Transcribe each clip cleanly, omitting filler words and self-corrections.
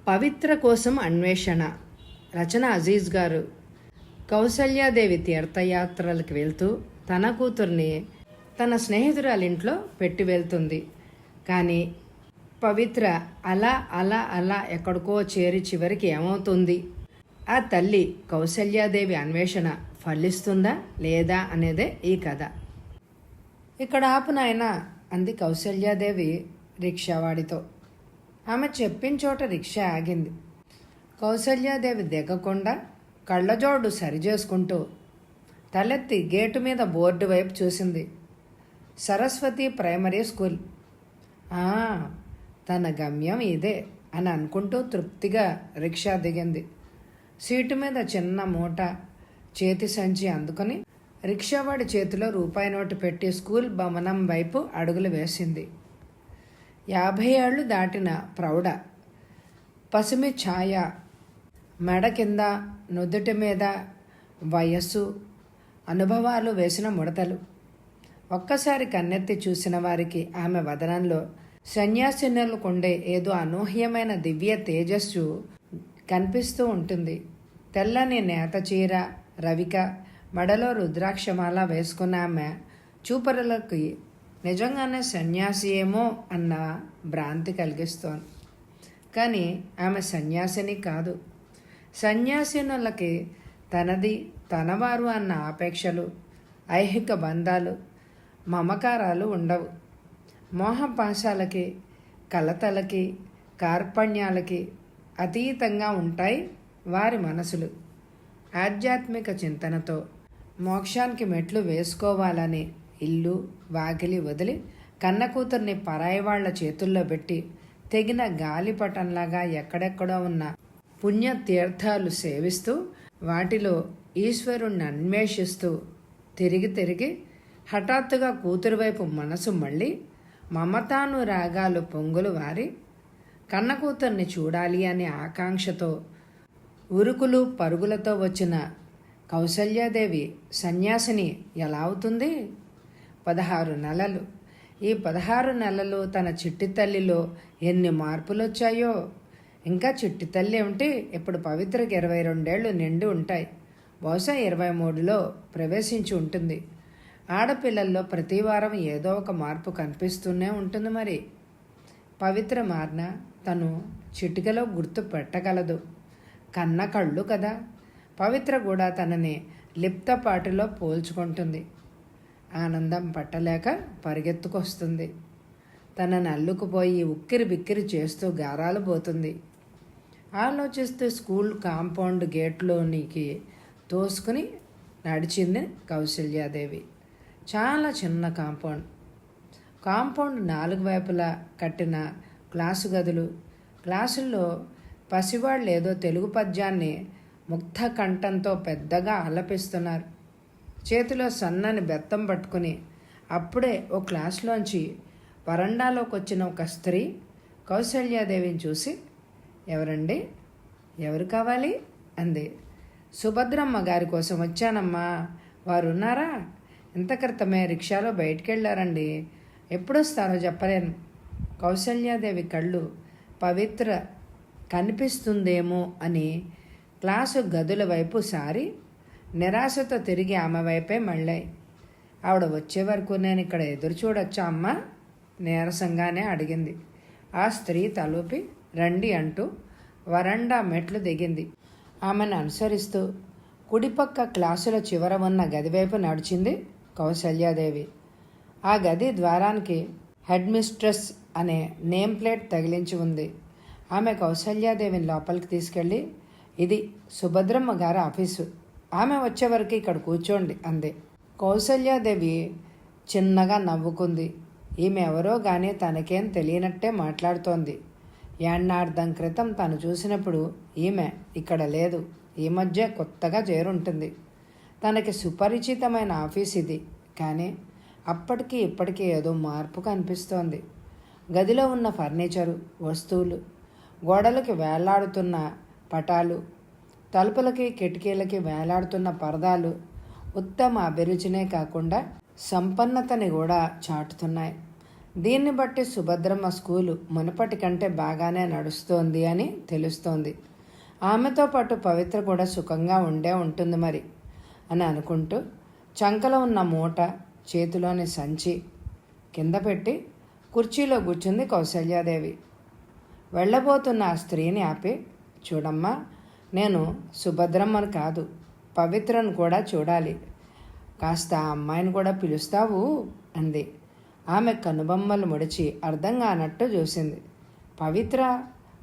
పవిత్ర కోసం అన్వేషణ. రచన అజీజ్ గారు. కౌసల్యాదేవి తీర్థయాత్రలకు వెళ్తూ తన కూతుర్ని తన స్నేహితురాలింట్లో పెట్టి వెళ్తుంది. కానీ పవిత్ర అలా అలా అలా ఎక్కడికో చేరి చివరికి ఏమవుతుంది? ఆ తల్లి కౌసల్యాదేవి అన్వేషణ ఫలిస్తుందా లేదా అనేదే ఈ కథ. ఇక్కడ ఆపు నాయనా అంది కౌసల్యాదేవి రిక్షావాడితో. ఆమె చెప్పిన చోట రిక్షా ఆగింది. కౌసల్యాదేవి దిగకుండా కళ్ళజోడు సరిచేసుకుంటూ తలెత్తి గేటు మీద బోర్డు వైపు చూసింది. Saraswati primary school. తన గమ్యం ఇదే అని అనుకుంటూ తృప్తిగా రిక్షా దిగింది. సీటు మీద చిన్న మూట, చేతి సంచి అందుకొని రిక్షావాడి చేతిలో రూపాయి నోటు పెట్టి స్కూల్ భవనం వైపు అడుగులు వేసింది. 50 ఏళ్లు దాటిన ప్రౌఢ, పసిమి ఛాయ, మెడ కింద నుదుటి మీద వయస్సు, అనుభవాలు వేసిన ముడతలు. ఒక్కసారి కన్నెత్తి చూసిన వారికి ఆమె వదనంలో సన్యాసినులకుండే ఏదో అనూహ్యమైన దివ్య తేజస్సు కనిపిస్తూ ఉంటుంది. తెల్లని నేత చీర, రవిక, మెడలో రుద్రాక్షమాల వేసుకున్న ఆమె చూపరులకి నిజంగానే సన్యాసి ఏమో అన్న భ్రాంతి కలిగిస్తోంది. కానీ ఆమె సన్యాసిని కాదు. సన్యాసినులకి తనది తనవారు అన్న ఆపేక్షలు, ఐహిక బంధాలు, మమకారాలు ఉండవు. మోహపాశాలకి, కలతలకి, కార్పణ్యాలకి అతీతంగా ఉంటాయి వారి మనసులు. ఆధ్యాత్మిక చింతనతో మోక్షానికి మెట్లు వేసుకోవాలని ఇల్లు వాకిలి వదిలి కన్న కూతుర్ని పరాయి వాళ్ల చేతుల్లో పెట్టి తెగిన గాలిపటంలాగా ఎక్కడెక్కడో ఉన్న పుణ్యతీర్థాలు సేవిస్తూ వాటిలో ఈశ్వరుణ్ణి అన్వేషిస్తూ తిరిగి తిరిగి హఠాత్తుగా కూతురు వైపు మనసు మళ్ళీ మమతానురాగాలు పొంగులు వారి కన్న కూతుర్ని చూడాలి అనే ఆకాంక్షతో ఉరుకులు పరుగులతో వచ్చిన కౌసల్యాదేవి సన్యాసిని ఎలా అవుతుంది? 16 నెలలు. ఈ 16 నెలలు తన చిట్టి తల్లిలో ఎన్ని మార్పులు వచ్చాయో. ఇంకా చిట్టి తల్లి ఏమిటి, ఇప్పుడు పవిత్రకి 22 ఏళ్ళు నిండి ఉంటాయి. బహుశా 23లో ప్రవేశించి ఉంటుంది. ఆడపిల్లల్లో ప్రతి వారం ఏదో ఒక మార్పు కనిపిస్తూనే ఉంటుంది. మరి పవిత్ర మారిన తను చిటికలో గుర్తు పెట్టగలదు. కన్న కళ్ళు కదా. పవిత్ర కూడా తనని లిప్తపాటిలో పోల్చుకుంటుంది. ఆనందం పట్టలేక పరిగెత్తుకొస్తుంది. తనని అల్లుకుపోయి ఉక్కిరి బిక్కిరి చేస్తూ గారాలు పోతుంది. ఆలోచిస్తూ స్కూల్ కాంపౌండ్ గేట్లోనికి తోసుకుని నడిచింది కౌసల్యాదేవి. చాలా చిన్న కాంపౌండ్ 4 వైపులా కట్టిన క్లాసు గదులు. క్లాసుల్లో పసివాళ్ళు ఏదో తెలుగు పద్యాన్ని ముగ్ధ కంఠంతో పెద్దగా ఆలపిస్తున్నారు. చేతిలో సన్నని బెత్తం పట్టుకుని అప్పుడే ఓ క్లాస్లోంచి వరండాలోకి వచ్చిన ఒక స్త్రీ కౌసల్యాదేవిని చూసి, ఎవరండి, ఎవరు కావాలి అంది. సుభద్రమ్మ గారి కోసం వచ్చానమ్మా, వారు ఉన్నారా? ఇంత క్రితమే రిక్షాలో బయటికెళ్ళారండి, ఎప్పుడొస్తారో చెప్పలేను. కౌసల్యాదేవి కళ్ళు పవిత్ర కనిపిస్తుందేమో అని క్లాసు గదుల వైపు సారి నిరాశతో తిరిగి ఆమె వైపే మళ్ళాయి. ఆవిడ వచ్చే వరకు నేను ఇక్కడ ఎదురు చూడొచ్చా అమ్మా? నీరసంగానే అడిగింది. ఆ స్త్రీ తలూపి రండి అంటూ వరండా మెట్లు దిగింది. ఆమెను అనుసరిస్తూ కుడిపక్క క్లాసుల చివర ఉన్న గదివైపు నడిచింది కౌసల్యాదేవి. ఆ గది ద్వారానికి హెడ్ మిస్ట్రెస్ అనే నేమ్ ప్లేట్ తగిలించి ఉంది. ఆమె కౌసల్యాదేవిని లోపలికి తీసుకెళ్ళి, ఇది సుభద్రమ్మ గారి ఆఫీసు, ఆమె వచ్చే వరకు ఇక్కడ కూర్చోండి అంది. కౌసల్యాదేవి చిన్నగా నవ్వుకుంది. ఈమె ఎవరో కానీ తనకేం తెలియనట్టే మాట్లాడుతోంది. ఏన్నార్థం క్రితం తను చూసినప్పుడు ఈమె ఇక్కడ లేదు. ఈ మధ్య కొత్తగా చేరుంటుంది. తనకి సుపరిచితమైన ఆఫీస్ ఇది. కానీ అప్పటికి ఇప్పటికీ ఏదో మార్పు కనిపిస్తోంది. గదిలో ఉన్న ఫర్నిచరు, వస్తువులు, గోడలకి వేలాడుతున్న పటాలు, తలుపులకి కిటికీలకి వేలాడుతున్న పరదాలు ఉత్తమ అభిరుచినే కాకుండా సంపన్నతని కూడా చాటుతున్నాయి. దీన్ని బట్టి సుభద్రమ్మ స్కూలు మునుపటి కంటే బాగానే నడుస్తోంది అని తెలుస్తోంది. ఆమెతో పాటు పవిత్ర కూడా సుఖంగా ఉండే ఉంటుంది మరి అని అనుకుంటూ చంకలో ఉన్న మూట, చేతిలోని సంచి కింద పెట్టి కుర్చీలో కూర్చుంది కౌసల్యాదేవి. వెళ్ళబోతున్న ఆ స్త్రీని ఆపి, చూడమ్మా, నేను సుభద్రమ్మను కాదు, పవిత్రను కూడా చూడాలి. కాస్త ఆ అమ్మాయిని కూడా పిలుస్తావు అంది. ఆమె కనుబొమ్మలు ముడిచి అర్థం కానట్టు చూసింది. పవిత్ర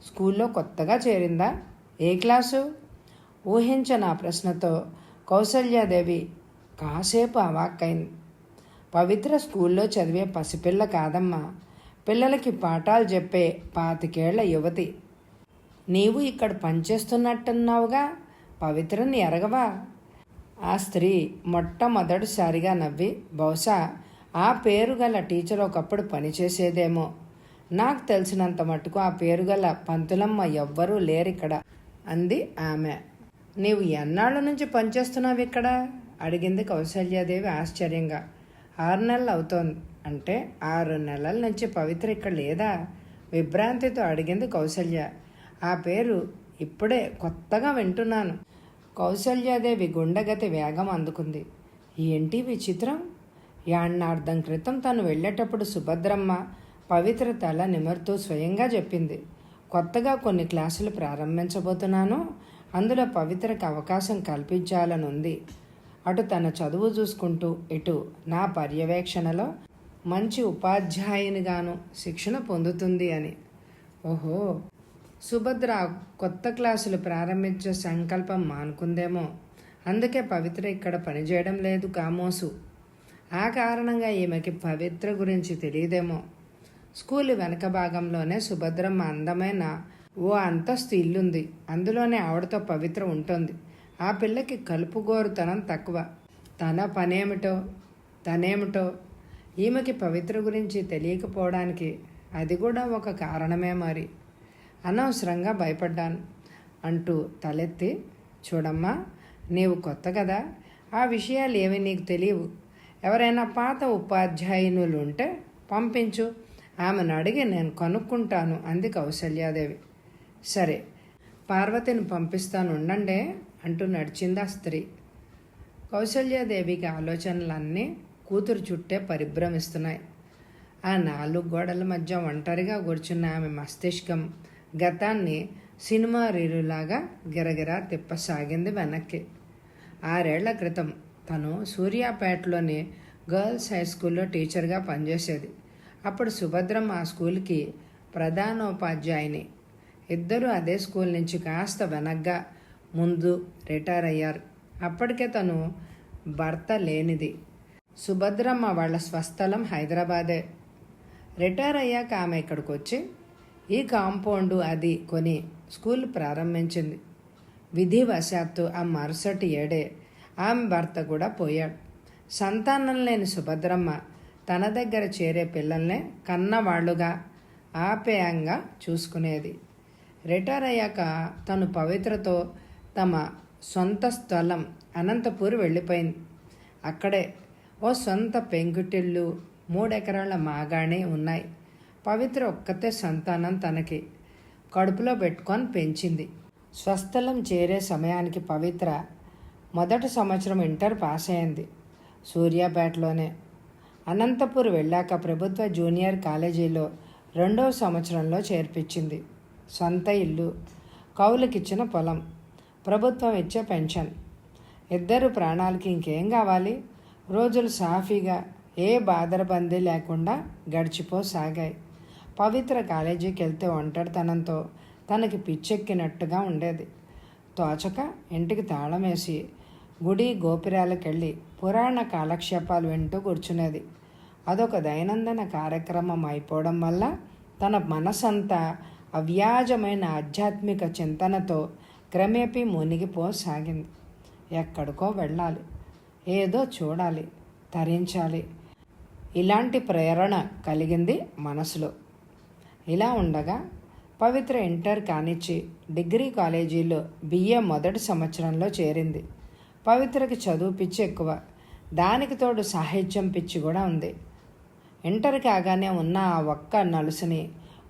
స్కూల్లో కొత్తగా చేరిందా? ఏ క్లాసు? ఊహించని ఆ ప్రశ్నతో కౌసల్యాదేవి కాసేపు అవాక్కైంది. పవిత్ర స్కూల్లో చదివే పసిపిల్ల కాదమ్మా, పిల్లలకి పాఠాలు చెప్పే 25 ఏళ్ల యువతి. నీవు ఇక్కడ పనిచేస్తున్నట్టున్నావుగా, పవిత్రని ఎరగవా? ఆ స్త్రీ మొట్టమొదటిసారిగా నవ్వి, బహుశా ఆ పేరు గల టీచర్ ఒకప్పుడు పనిచేసేదేమో. నాకు తెలిసినంత మటుకు ఆ పేరు గల పంతులమ్మ ఎవ్వరూ లేరిక్కడ అంది ఆమె. నీవు ఎన్నాళ్ళ నుంచి పనిచేస్తున్నావు ఇక్కడ? అడిగింది కౌసల్యాదేవి ఆశ్చర్యంగా. 6 నెలలు అవుతోంది. అంటే 6 నెలల నుంచి పవిత్ర ఇక్కడ లేదా? విభ్రాంతితో అడిగింది కౌసల్య. ఆ పేరు ఇప్పుడే కొత్తగా వింటున్నాను. కౌసల్యాదేవి గుండెగతి వేగం అందుకుంది. ఏంటి విచిత్రం? యాన్నార్థం క్రితం తను వెళ్ళేటప్పుడు సుభద్రమ్మ పవిత్ర తల నిమురుతూ స్వయంగా చెప్పింది, కొత్తగా కొన్ని క్లాసులు ప్రారంభించబోతున్నాను, అందులో పవిత్రకు అవకాశం కల్పించాలనుంది. అటు తన చదువు చూసుకుంటూ ఇటు నా పర్యవేక్షణలో మంచి ఉపాధ్యాయునిగాను శిక్షణ పొందుతుంది అని. ఓహో, సుభద్ర కొత్త క్లాసులు ప్రారంభించే సంకల్పం మానుకుందేమో, అందుకే పవిత్ర ఇక్కడ పనిచేయడం లేదు కామోసు. ఆ కారణంగా ఈమెకి పవిత్ర గురించి తెలియదేమో. స్కూలు వెనక భాగంలోనే సుభద్రమ్మ అందమైన ఓ అంతస్తు ఇల్లుంది. అందులోనే ఆవిడతో పవిత్ర ఉంటుంది. ఆ పిల్లకి కలుపుగోరుతనం తక్కువ. తన పనేమిటో తనేమిటో ఈమెకి పవిత్ర గురించి తెలియకపోవడానికి అది కూడా ఒక కారణమే మరి. అనవసరంగా భయపడ్డాను అంటూ తలెత్తి, చూడమ్మా, నీవు కొత్త కదా, ఆ విషయాలు ఏవి నీకు తెలియవు. ఎవరైనా పాత ఉపాధ్యాయునులు ఉంటే పంపించు, ఆమెను అడిగి నేను కనుక్కుంటాను అంది కౌసల్యాదేవి. సరే, పార్వతిని పంపిస్తాను ఉండండే అంటూ నడిచింది ఆ స్త్రీ. కౌసల్యాదేవికి ఆలోచనలన్నీ కూతురు చుట్టే పరిభ్రమిస్తున్నాయి. ఆ 4 గోడల మధ్య ఒంటరిగా కూర్చున్న ఆమె మస్తిష్కం గతాన్ని సినిమా రీలులాగా గిరగిరా తిప్పసాగింది వెనక్కి. 6 ఏళ్ల క్రితం తను సూర్యాపేటలోని గర్ల్స్ హై స్కూల్లో టీచర్గా పనిచేసేది. అప్పుడు సుభద్రమ్మ ఆ స్కూల్కి ప్రధానోపాధ్యాయుని. ఇద్దరూ అదే స్కూల్ నుంచి కాస్త వెనగ్గా ముందు రిటైర్ అయ్యారు. అప్పటికే తను భర్త లేనిది. సుభద్రమ్మ వాళ్ళ స్వస్థలం హైదరాబాదే. రిటైర్ అయ్యాక ఆమె ఇక్కడికి వచ్చి ఈ కాంపౌండు అది కొని స్కూల్ ప్రారంభించింది. విధివశాత్తు ఆ మరుసటి ఏడే ఆమె భర్త కూడా పోయాడు. సంతానం లేని సుభద్రమ్మ తన దగ్గర చేరే పిల్లల్నే కన్నవాళ్లుగా ఆప్యాయంగా చూసుకునేది. రిటైర్ అయ్యాక తను పవిత్రతో తమ సొంత స్థలం అనంతపూర్ వెళ్ళిపోయింది. అక్కడే ఓ సొంత పెంకుటిల్లు, 3 ఎకరాల మాగాణి ఉన్నాయి. పవిత్ర ఒక్కతే సంతానం తనకి. కడుపులో పెట్టుకొని పెంచింది. స్వస్థలం చేరే సమయానికి పవిత్ర మొదటి సంవత్సరం ఇంటర్ పాస్ అయింది. సూర్యాపేటలోనే. అనంతపూర్ వెళ్ళాక ప్రభుత్వ జూనియర్ కాలేజీలో 2వ సంవత్సరంలో చేర్పించింది. సొంత ఇల్లు, కౌలుకిచ్చిన పొలం, ప్రభుత్వం ఇచ్చే పెన్షన్. ఇద్దరు ప్రాణాలకి ఇంకేం కావాలి? రోజులు సాఫీగా ఏ బాదరబందీ లేకుండా గడిచిపోసాగాయి. పవిత్ర కాలేజీకి వెళ్తే ఒంటరితనంతో తనకి పిచ్చెక్కినట్టుగా ఉండేది. తోచక ఇంటికి తాళం వేసి గుడి గోపురాలకెళ్ళి పురాణ కాలక్షేపాలు వింటూ కూర్చునేది. అదొక దైనందిన కార్యక్రమం అయిపోవడం వల్ల తన మనసంతా అవ్యాజమైన ఆధ్యాత్మిక చింతనతో క్రమేపీ మునిగిపోసాగింది. ఎక్కడికో వెళ్ళాలి, ఏదో చూడాలి, తరించాలి, ఇలాంటి ప్రేరణ కలిగింది మనసులో. ఇలా ఉండగా పవిత్ర ఇంటర్ కానిచ్చి డిగ్రీ కాలేజీలో BA మొదటి సంవత్సరంలో చేరింది. పవిత్రకి చదువు పిచ్చి ఎక్కువ, దానికి తోడు సాహిత్యం పిచ్చి కూడా ఉంది. ఇంటర్ కాగానే ఉన్న ఆ ఒక్క నలుసుని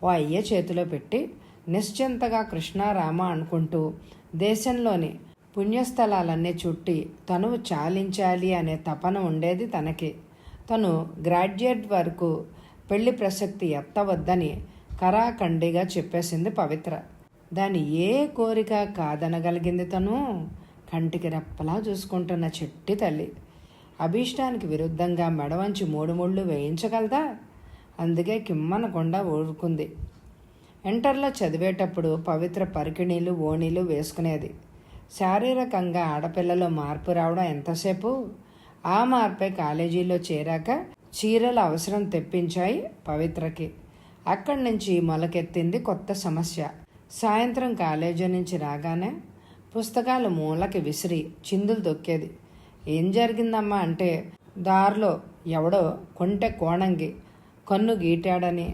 ఓ అయ్య చేతిలో పెట్టి నిశ్చింతగా కృష్ణారామ అనుకుంటూ దేశంలోని పుణ్యస్థలాలన్నీ చుట్టి తనువు చాలించాలి అనే తపన ఉండేది తనకి. తను గ్రాడ్యుయేట్ వరకు పెళ్లి ప్రసక్తి ఎత్తవద్దని కరాఖండిగా చెప్పేసింది పవిత్ర. దాని ఏ కోరిక కాదనగలిగింది తను? కంటికి రెప్పలా చూసుకుంటున్న చెట్టి తల్లి అభీష్టానికి విరుద్ధంగా మెడవంచి 3 ముళ్ళు వేయించగలదా? అందుకే కిమ్మనకుండా ఊరుకుంది. ఇంటర్లో చదివేటప్పుడు పవిత్ర పరికిణీలు ఓణీలు వేసుకునేది. శారీరకంగా ఆడపిల్లలో మార్పు రావడం ఎంతసేపు? ఆ మార్పే కాలేజీలో చేరాక చీరల అవసరం తెప్పించాయి పవిత్రకి. అక్కడి నుంచి మొలకెత్తింది కొత్త సమస్య. సాయంత్రం కాలేజీ నుంచి రాగానే పుస్తకాలు మూలకి విసిరి చిందులు దొక్కేది. ఏం జరిగిందమ్మా అంటే దారిలో ఎవడో కొంటె కోణంగి కన్ను గీటాడని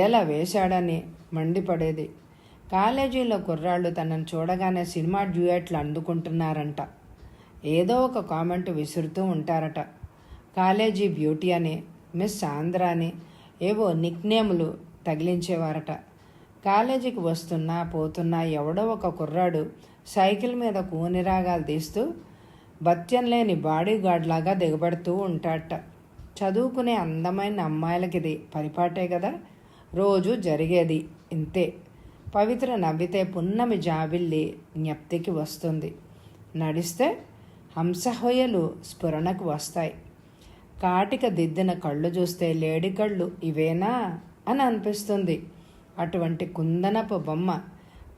ఎలా వేశాడని మండిపడేది. కాలేజీలో కుర్రాళ్ళు తనను చూడగానే సినిమా డ్యూయెట్లు అందుకుంటున్నారంట. ఏదో ఒక కామెంట్ విసురుతూ ఉంటారట. కాలేజీ బ్యూటీ అని, మిస్ ఆంధ్ర అని ఏవో నిక్నేములు తగిలించేవారట. కాలేజీకి వస్తున్నా పోతున్నా ఎవడో ఒక కుర్రాడు సైకిల్ మీద కూనిరాగాలు తీస్తూ బత్యం లేని బాడీగార్డ్ లాగా దిగబడుతూ ఉంటాడట. చదువుకునే అందమైన అమ్మాయిలకి ఇది పరిపాటే కదా. రోజు జరిగేది ఇంతే. పవిత్ర నవ్వితే పున్నమి జాబిల్లి జ్ఞప్తికి వస్తుంది. నడిస్తే హంసహొయలు స్ఫురణకు వస్తాయి. కాటిక దిద్దిన కళ్ళు చూస్తే లేడి కళ్ళు ఇవేనా అని అనిపిస్తుంది. అటువంటి కుందనపు బొమ్మ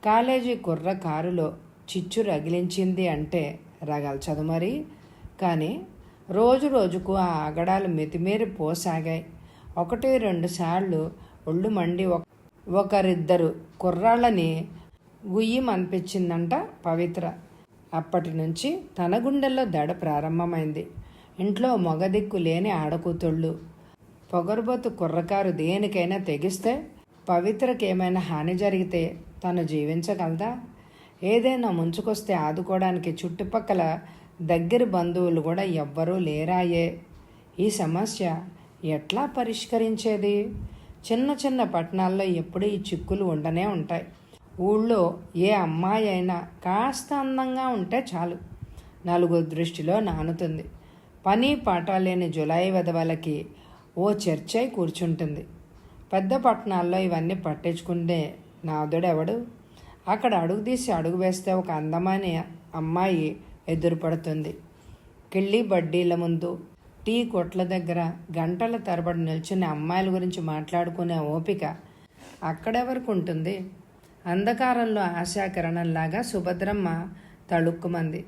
కాలేజీ కుర్ర కారులో చిచ్చు రగిలించింది అంటే రగల్చదు మరి. కానీ రోజు రోజుకు ఆ ఆగడాలు మితిమీరి పోసాగాయి. 1-2 సార్లు ఒళ్ళు మండి ఒకరిద్దరు కుర్రాళ్ళని గుయ్యమనిపించిందంట పవిత్ర. అప్పటి నుంచి తన గుండెల్లో దడ ప్రారంభమైంది. ఇంట్లో మొగదిక్కు లేని ఆడకూతుళ్ళు, పొగరుబోతు కుర్రకారు దేనికైనా తెగిస్తే పవిత్రకి ఏమైనా హాని జరిగితే తను జీవించగలదా? ఏదైనా ముంచుకొస్తే ఆదుకోవడానికి చుట్టుపక్కల దగ్గర బంధువులు కూడా ఎవ్వరూ లేరాయే. ఈ సమస్య ఎట్లా పరిష్కరించేది? చిన్న చిన్న పట్టణాల్లో ఎప్పుడూ ఈ చిక్కులు ఉండనే ఉంటాయి. ఊళ్ళో ఏ అమ్మాయి అయినా కాస్త అందంగా ఉంటే చాలు, నలుగురు దృష్టిలో నానుతుంది. పని పాట లేని జులాయి వెధవలకి ఓ చర్చై కూర్చుంటుంది. పెద్ద పట్టణాల్లో ఇవన్నీ పట్టించుకుంటే నాదుడెవడు? అక్కడ అడుగు తీసి అడుగు వేస్తే ఒక అందమైన అమ్మాయి ఎదురుపడుతుంది. కిళ్ళి బడ్డీల ముందు, టీ కొట్ల దగ్గర గంటల తరబడి నిల్చునే అమ్మాయిల గురించి మాట్లాడుకునే ఓపిక అక్కడెవరికి ఉంటుంది? అంధకారంలో ఆశాకిరణంలాగా సుభద్రమ్మ తళుక్కుమంది.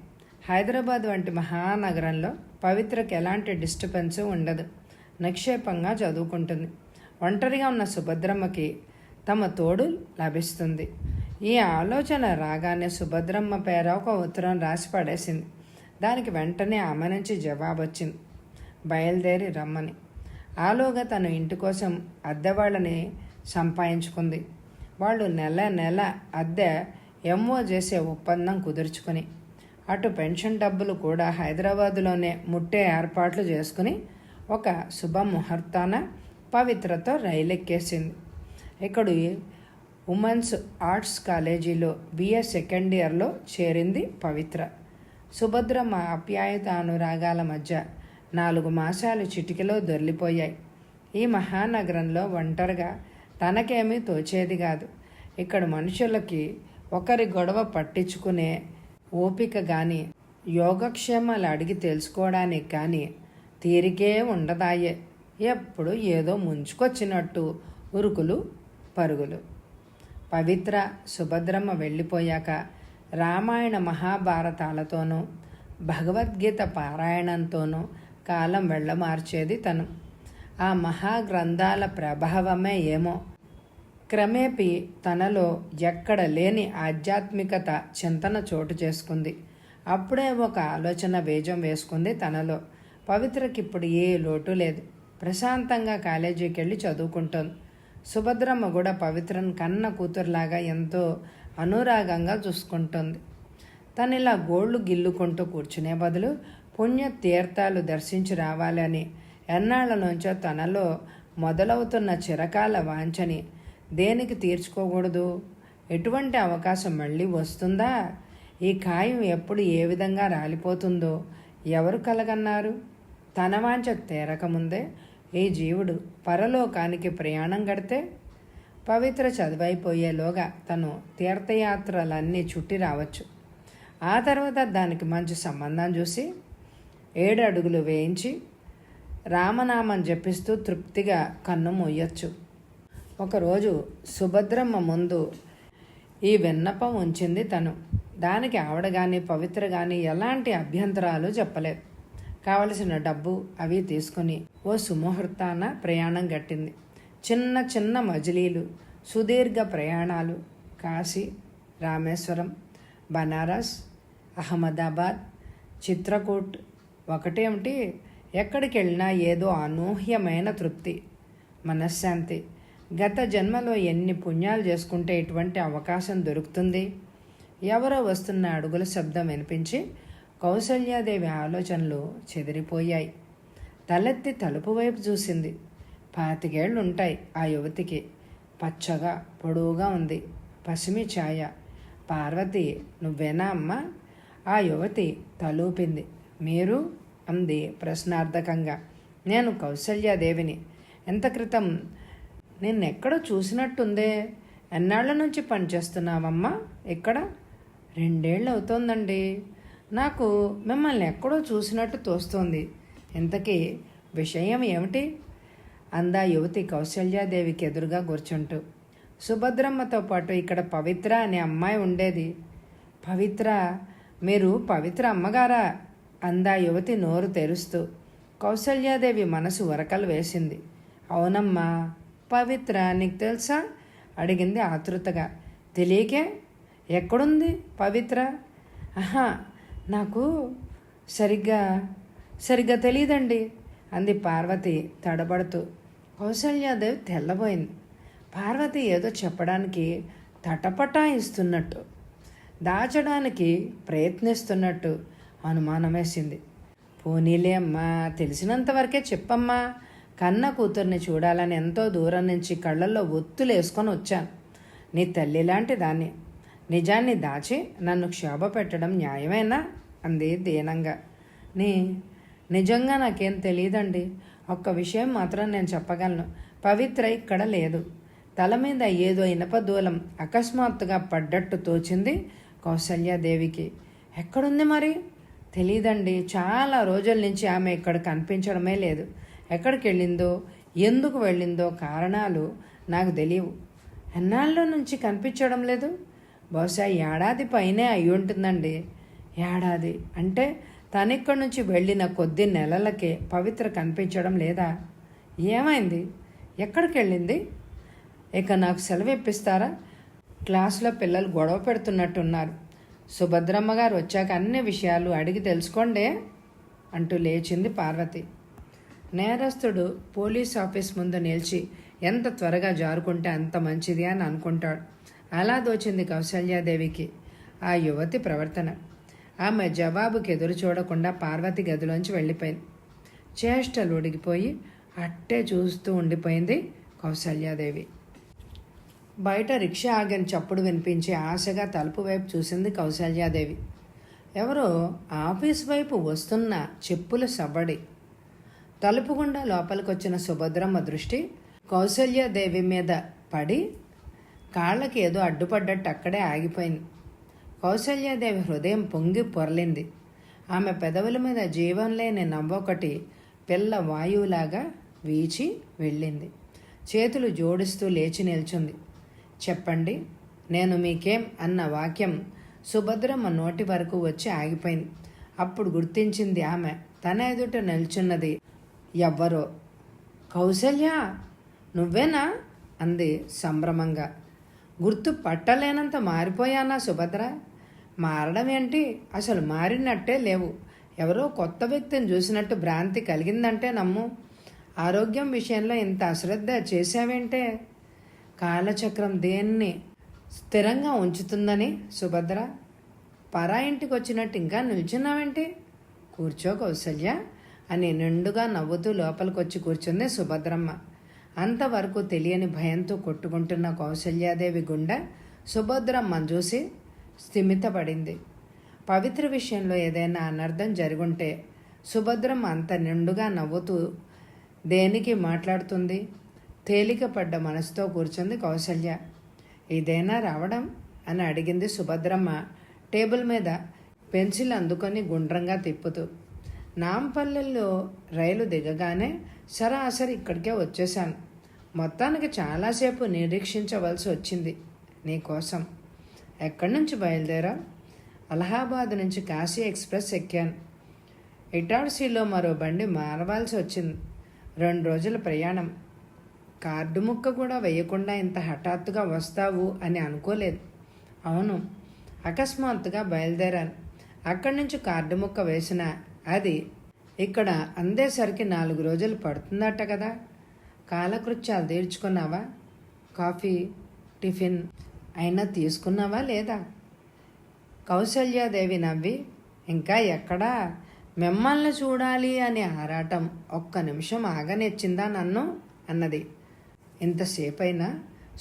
హైదరాబాద్ వంటి మహానగరంలో పవిత్రకి ఎలాంటి డిస్టర్బెన్స్ ఉండదు. నిక్షేపంగా చదువుకుంటుంది. ఒంటరిగా ఉన్న సుభద్రమ్మకి తమ తోడు లభిస్తుంది. ఈ ఆలోచన రాగానే సుభద్రమ్మ పేర ఒక ఉత్తరం రాసి పడేసింది. దానికి వెంటనే ఆమె నుంచి జవాబు వచ్చింది, బయలుదేరి రమ్మని. ఆలోగా తను ఇంటి కోసం అద్దెవాళ్ళని సంపాదించుకుంది. వాళ్ళు నెల నెల అద్దె ఎంఓ చేసే ఒప్పందం కుదుర్చుకుని అటు పెన్షన్ డబ్బులు కూడా హైదరాబాదులోనే ముట్టే ఏర్పాట్లు చేసుకుని ఒక శుభముహూర్తాన పవిత్రతో రైలెక్కేసింది. ఇక్కడి ఉమెన్స్ ఆర్ట్స్ కాలేజీలో BA సెకండ్ ఇయర్లో చేరింది పవిత్ర. సుభద్రమ్మ ఆప్యాయత అనురాగాల మధ్య 4 మాసాలు చిటికెలో దొర్లిపోయాయి. ఈ మహానగరంలో ఒంటరిగా తనకేమీ తోచేది కాదు. ఇక్కడ మనుషులకి ఒకరి గొడవ పట్టించుకునే ఓపిక కానీ, యోగక్షేమాలు అడిగి తెలుసుకోవడానికి కానీ తీరికే ఉండదాయే. ఎప్పుడు ఏదో ముంచుకొచ్చినట్టు ఉరుకులు పరుగులు. పవిత్ర సుభద్రమ్మ వెళ్ళిపోయాక రామాయణ మహాభారతాలతోనూ భగవద్గీత పారాయణంతోనూ కాలం వెళ్ళమార్చేది తను. ఆ మహాగ్రంథాల ప్రభావమే ఏమో క్రమేపీ తనలో ఎక్కడ లేని ఆధ్యాత్మికత చింతన చోటు చేసుకుంది. అప్పుడే ఒక ఆలోచన బీజం వేసుకుంది తనలో. పవిత్రకి ఇప్పుడు ఏ లోటు లేదు. ప్రశాంతంగా కాలేజీకి వెళ్ళి చదువుకుంటోంది. సుభద్రమ్మ కూడా పవిత్రను కన్న కూతురులాగా ఎంతో అనురాగంగా చూసుకుంటుంది. తను ఇలా గోళ్ళు గిల్లుకుంటూ కూర్చునే బదులు పుణ్య తీర్థాలు దర్శించి రావాలని ఎన్నాళ్ల నుంచో తనలో మొదలవుతున్న చిరకాల వాంఛని దేనికి తీర్చుకోకూడదు? ఎటువంటి అవకాశం మళ్ళీ వస్తుందా? ఈ ఖాయం ఎప్పుడు ఏ విధంగా రాలిపోతుందో ఎవరు కలగన్నారు? తన వాంఛ తీరకముందే ఈ జీవుడు పరలోకానికి ప్రయాణం గడితే పవిత్ర చదువైపోయేలోగా తను తీర్థయాత్రలన్నీ చుట్టి రావచ్చు. ఆ తర్వాత దానికి మంచి సంబంధం చూసి 7 అడుగులు వేయించి రామనామం జపిస్తూ తృప్తిగా కన్ను మూయొచ్చు. ఒకరోజు సుభద్రమ్మ ముందు ఈ విన్నపం ఉంచింది తను. దానికి ఆవిడ కానీ పవిత్ర కానీ ఎలాంటి అభ్యంతరాలు చెప్పలేదు. కావలసిన డబ్బు అవి తీసుకుని ఓ సుముహూర్తాన ప్రయాణం గట్టింది. చిన్న చిన్న మజిలీలు, సుదీర్ఘ ప్రయాణాలు. కాశీ, రామేశ్వరం, బనారస్, అహ్మదాబాద్, చిత్రకూట్. ఒకటేమిటి, ఎక్కడికి వెళ్ళినా ఏదో అనూహ్యమైన తృప్తి, మనశ్శాంతి. గత జన్మలో ఎన్ని పుణ్యాలు చేసుకుంటే ఇటువంటి అవకాశం దొరుకుతుంది? ఎవరో వస్తున్న అడుగుల శబ్దం వినిపించి కౌసల్యాదేవి ఆలోచనలు చెదిరిపోయాయి. తలెత్తి తలుపు వైపు చూసింది. 25 ఏళ్ళు ఉంటాయి ఆ యువతికి. పచ్చగా పొడవుగా ఉంది, పసిమి ఛాయ. పార్వతి, నువ్వేనా అమ్మా? ఆ యువతి తలూపింది. మీరు? అంది ప్రశ్నార్థకంగా. నేను కౌసల్యాదేవిని. ఎంత క్రితం నిన్నెక్కడో చూసినట్టుందే. ఎన్నాళ్ల నుంచి పనిచేస్తున్నావమ్మా ఇక్కడ? 2 ఏళ్ళు అవుతోందండి. నాకు మిమ్మల్ని ఎక్కడో చూసినట్టు తోస్తోంది. ఇంతకీ విషయం ఏమిటి? అందా యువతి కౌసల్యాదేవికి ఎదురుగా కూర్చుంటూ. సుభద్రమ్మతో పాటు ఇక్కడ పవిత్ర అనే అమ్మాయి ఉండేది. పవిత్ర? మీరు పవిత్ర అమ్మగారా? అందా యువతి నోరు తెరుస్తూ. కౌసల్యాదేవి మనసు వరకలు వేసింది. అవునమ్మా. పవిత్ర నీకు తెలుసా? అడిగింది ఆతృతగా. తెలియకే? ఎక్కడుంది పవిత్ర? ఆహా, నాకు సరిగ్గా తెలియదండి అంది పార్వతి తడబడుతూ. కౌసల్యాదేవి తెల్లబోయింది. పార్వతి ఏదో చెప్పడానికి తటపటాయిస్తున్నట్టు, దాచడానికి ప్రయత్నిస్తున్నట్టు అనుమానం వేసింది. పోనీలే అమ్మా, తెలిసినంతవరకే చెప్పమ్మా. కన్న కూతుర్ని చూడాలని ఎంతో దూరం నుంచి కళ్ళల్లో ఒత్తులు వేసుకొని వచ్చాను. నీ తల్లి లాంటి దాన్ని. నిజాన్ని దాచి నన్ను క్షోభ పెట్టడం న్యాయమేనా? అంది దీనంగా. నిజంగా నాకేం తెలియదండి. ఒక్క విషయం మాత్రం నేను చెప్పగలను. పవిత్ర ఇక్కడ లేదు. తల మీద ఏదో ఇనప దూలం అకస్మాత్తుగా పడ్డట్టు తోచింది కౌసల్యాదేవికి. ఎక్కడుంది మరి? తెలీదండి. చాలా రోజుల నుంచి ఆమె ఇక్కడ కనిపించడమే లేదు. ఎక్కడికి వెళ్ళిందో, ఎందుకు వెళ్ళిందో కారణాలు నాకు తెలియవు. ఎన్నాళ్ళ నుంచి కనిపించడం లేదు? బహుశా 1 ఏడాది పైనే అయి ఉంటుందండి. 1 ఏడాది అంటే తనిక్కడి నుంచి వెళ్ళిన కొద్ది నెలలకే పవిత్ర కనిపించడం లేదా? ఏమైంది? ఎక్కడికి వెళ్ళింది? ఇక నాకు సెలవు ఇప్పిస్తారా? క్లాసులో పిల్లలు గొడవ పెడుతున్నట్టున్నారు. సుభద్రమ్మ గారు వచ్చాక అన్ని విషయాలు అడిగి తెలుసుకోండే అంటూ లేచింది పార్వతి. నేరస్తుడు పోలీస్ ఆఫీస్ ముందు నిలిచి ఎంత త్వరగా జారుకుంటే అంత మంచిది అని అనుకుంటాడు. అలా దోచింది కౌసల్యాదేవికి ఆ యువతి ప్రవర్తన. ఆమె జవాబుకి ఎదురు చూడకుండా పార్వతి గదిలోంచి వెళ్ళిపోయింది. చేష్టలు ఉడిగిపోయి అట్టే చూస్తూ ఉండిపోయింది కౌసల్యాదేవి. బయట రిక్షా ఆగిన చప్పుడు వినిపించి ఆశగా తలుపు వైపు చూసింది కౌసల్యాదేవి. ఎవరో ఆఫీస్ వైపు వస్తున్న చెప్పుల సవ్వడి. తలుపు గుండా లోపలికొచ్చిన సుభద్రమ్మ దృష్టి కౌసల్యాదేవి మీద పడి కాళ్ళకి ఏదో అడ్డుపడ్డట్టు అక్కడే ఆగిపోయింది. కౌసల్యాదేవి హృదయం పొంగి పొరలింది. ఆమె పెదవుల మీద జీవం లేని నవ్వొకటి పిల్ల వాయువులాగా వీచి వెళ్ళింది. చేతులు జోడిస్తూ లేచి నిల్చుంది. చెప్పండి, నేను మీకేం అన్న వాక్యం సుభద్రమ్మ నోటి వరకు వచ్చి ఆగిపోయింది. అప్పుడు గుర్తించింది ఆమె తన ఎదుట నిల్చున్నది ఎవ్వరో. కౌసల్య, నువ్వేనా? అంది సంభ్రమంగా. గుర్తు పట్టలేనంత మారిపోయానా సుభద్ర? మారడం ఏంటి, అసలు మారినట్టే లేవు. ఎవరో కొత్త వ్యక్తిని చూసినట్టు భ్రాంతి కలిగిందంటే నమ్ము. ఆరోగ్యం విషయంలో ఇంత అశ్రద్ధ చేశావేంటే? కాలచక్రం దేన్ని స్థిరంగా ఉంచుతుందని సుభద్ర? పరా ఇంటికి వచ్చినట్టు ఇంకా నిల్చున్నావేంటి? కూర్చో కౌసల్య, అని నిండుగా నవ్వుతూ లోపలికొచ్చి కూర్చుంది సుభద్రమ్మ. అంతవరకు తెలియని భయంతో కొట్టుకుంటున్న కౌసల్యాదేవి గుండె సుభద్రమ్మను చూసి స్థిమితపడింది. పవిత్ర విషయంలో ఏదైనా అనర్థం జరుగుంటే సుభద్రమ్మ అంత నిండుగా నవ్వుతూ దేనికి మాట్లాడుతుంది? తేలికపడ్డ మనసుతో కూర్చుంది కౌసల్య. ఇదేనా రావడం అని అడిగింది సుభద్రమ్మ టేబుల్ మీద పెన్సిల్ అందుకొని గుండ్రంగా తిప్పుతూ. నాంపల్లెల్లో రైలు దిగగానే సరాసరి ఇక్కడికే వచ్చేశాను. మొత్తానికి చాలాసేపు నిరీక్షించవలసి వచ్చింది నీకోసం. ఎక్కడి నుంచి బయలుదేరా? అలహాబాద్ నుంచి కాశీ ఎక్స్ప్రెస్ ఎక్కాను. ఇటార్సీలో మరో బండి మారవలసి వచ్చింది. 2 రోజుల ప్రయాణం. కార్డు ముక్క కూడా వేయకుండా ఇంత హఠాత్తుగా వస్తావు అని అనుకోలేదు. అవును, అకస్మాత్తుగా బయలుదేరాను. అక్కడి నుంచి కార్డు ముక్క వేసినా అది ఇక్కడ అందేసరికి 4 రోజులు పడుతుందట కదా. కాలకృత్యాలు తీర్చుకున్నావా? కాఫీ, టిఫిన్ అయినా తీసుకున్నావా లేదా? కౌసల్యాదేవి నవ్వి, ఇంకా ఎక్కడా? మిమ్మల్ని చూడాలి అని ఆరాటం ఒక్క నిమిషం ఆగనిచ్చిందా నన్ను అన్నది. ఇంతసేపైనా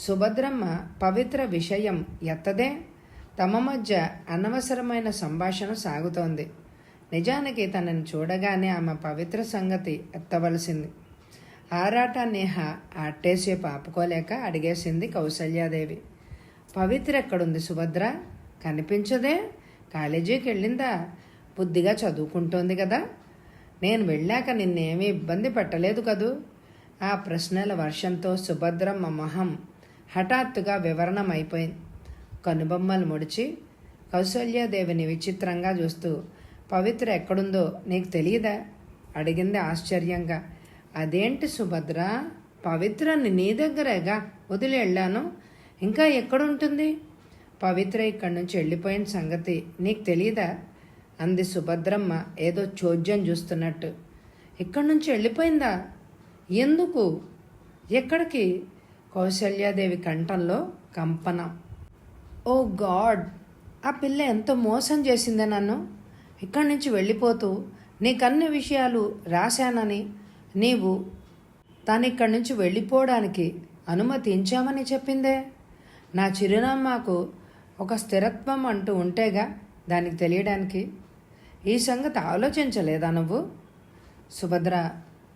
సుభద్రమ్మ పవిత్ర విషయం ఎత్తదే. తమ మధ్య అనవసరమైన సంభాషణ సాగుతోంది. నిజానికి తనని చూడగానే ఆమె పవిత్ర సంగతి ఎత్తవలసింది. ఆరాటాన్ని అట్టేసేపు ఆపుకోలేక అడిగేసింది కౌసల్యాదేవి. పవిత్ర ఎక్కడుంది సుభద్ర? కనిపించదే. కాలేజీకి వెళ్ళిందా? బుద్ధిగా చదువుకుంటోంది కదా. నేను వెళ్ళాక నిన్నేమీ ఇబ్బంది పెట్టలేదు కదూ? ఆ ప్రశ్నల వర్షంతో సుభద్రమ్మ మొహం హఠాత్తుగా వివరణమైపోయింది. కనుబొమ్మలు ముడిచి కౌసల్యాదేవిని విచిత్రంగా చూస్తూ, పవిత్ర ఎక్కడుందో నీకు తెలియదా? అడిగింది ఆశ్చర్యంగా. అదేంటి సుభద్ర, పవిత్రని నీ దగ్గరేగా వదిలి వెళ్ళాను. ఇంకా ఎక్కడుంటుంది? పవిత్ర ఇక్కడి నుంచి వెళ్ళిపోయిన సంగతి నీకు తెలియదా? అంది సుభద్రమ్మ ఏదో చోద్యం చూస్తున్నట్టు. ఇక్కడి నుంచి వెళ్ళిపోయిందా? ఎందుకు? ఎక్కడికి? కౌసల్యాదేవి కంఠంలో కంపనం. ఓ గాడ్, ఆ పిల్ల ఎంత మోసం చేసిందే నన్ను. ఇక్కడి నుంచి వెళ్ళిపోతూ నీకన్ని విషయాలు రాశానని, నీవు తను ఇక్కడి నుంచి వెళ్ళిపోవడానికి అనుమతించామని చెప్పిందే. నా చిరునామాకు ఒక స్థిరత్వం అంటూ ఉంటేగా దానికి తెలియడానికి. ఈ సంగతి ఆలోచించలేదా నువ్వు? సుభద్ర,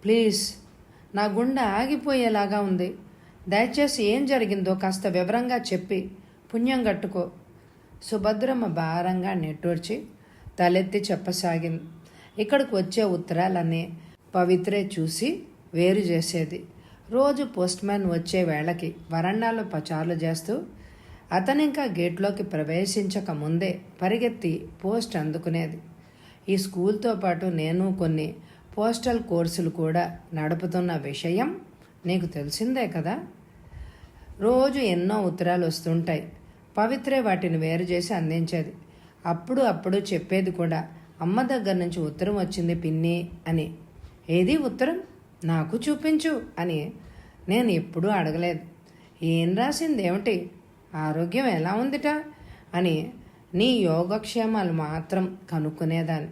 ప్లీజ్, నా గుండె ఆగిపోయేలాగా ఉంది. దయచేసి ఏం జరిగిందో కాస్త వివరంగా చెప్పి పుణ్యం కట్టుకో. సుభద్రమ్మ భారంగా నిట్టూర్చి తలెత్తి చెప్పసాగింది. ఇక్కడికి వచ్చే ఉత్తరాలన్నీ పవిత్రే చూసి వేరు చేసేది. రోజు పోస్ట్ మ్యాన్ వచ్చే వేళకి వరండాలో పచారులు చేస్తూ అతనింకా గేట్లోకి ప్రవేశించక ముందే పరిగెత్తి పోస్ట్ అందుకునేది. ఈ స్కూల్తో పాటు నేను కొన్ని పోస్టల్ కోర్సులు కూడా నడుపుతున్న విషయం నీకు తెలిసిందే కదా. రోజు ఎన్నో ఉత్తరాలు వస్తుంటాయి. పవిత్రే వాటిని వేరు చేసి అందించేది. అప్పుడు చెప్పేది కూడా, అమ్మ దగ్గర నుంచి ఉత్తరం వచ్చింది పిన్ని అని. ఏది ఉత్తరం? నాకు చూపించు అని నేను ఎప్పుడూ అడగలేదు. ఏం రాసింది ఏమిటి? ఆరోగ్యం ఎలా ఉందిట అని నీ యోగక్షేమాలు మాత్రం కనుక్కునేదాన్ని.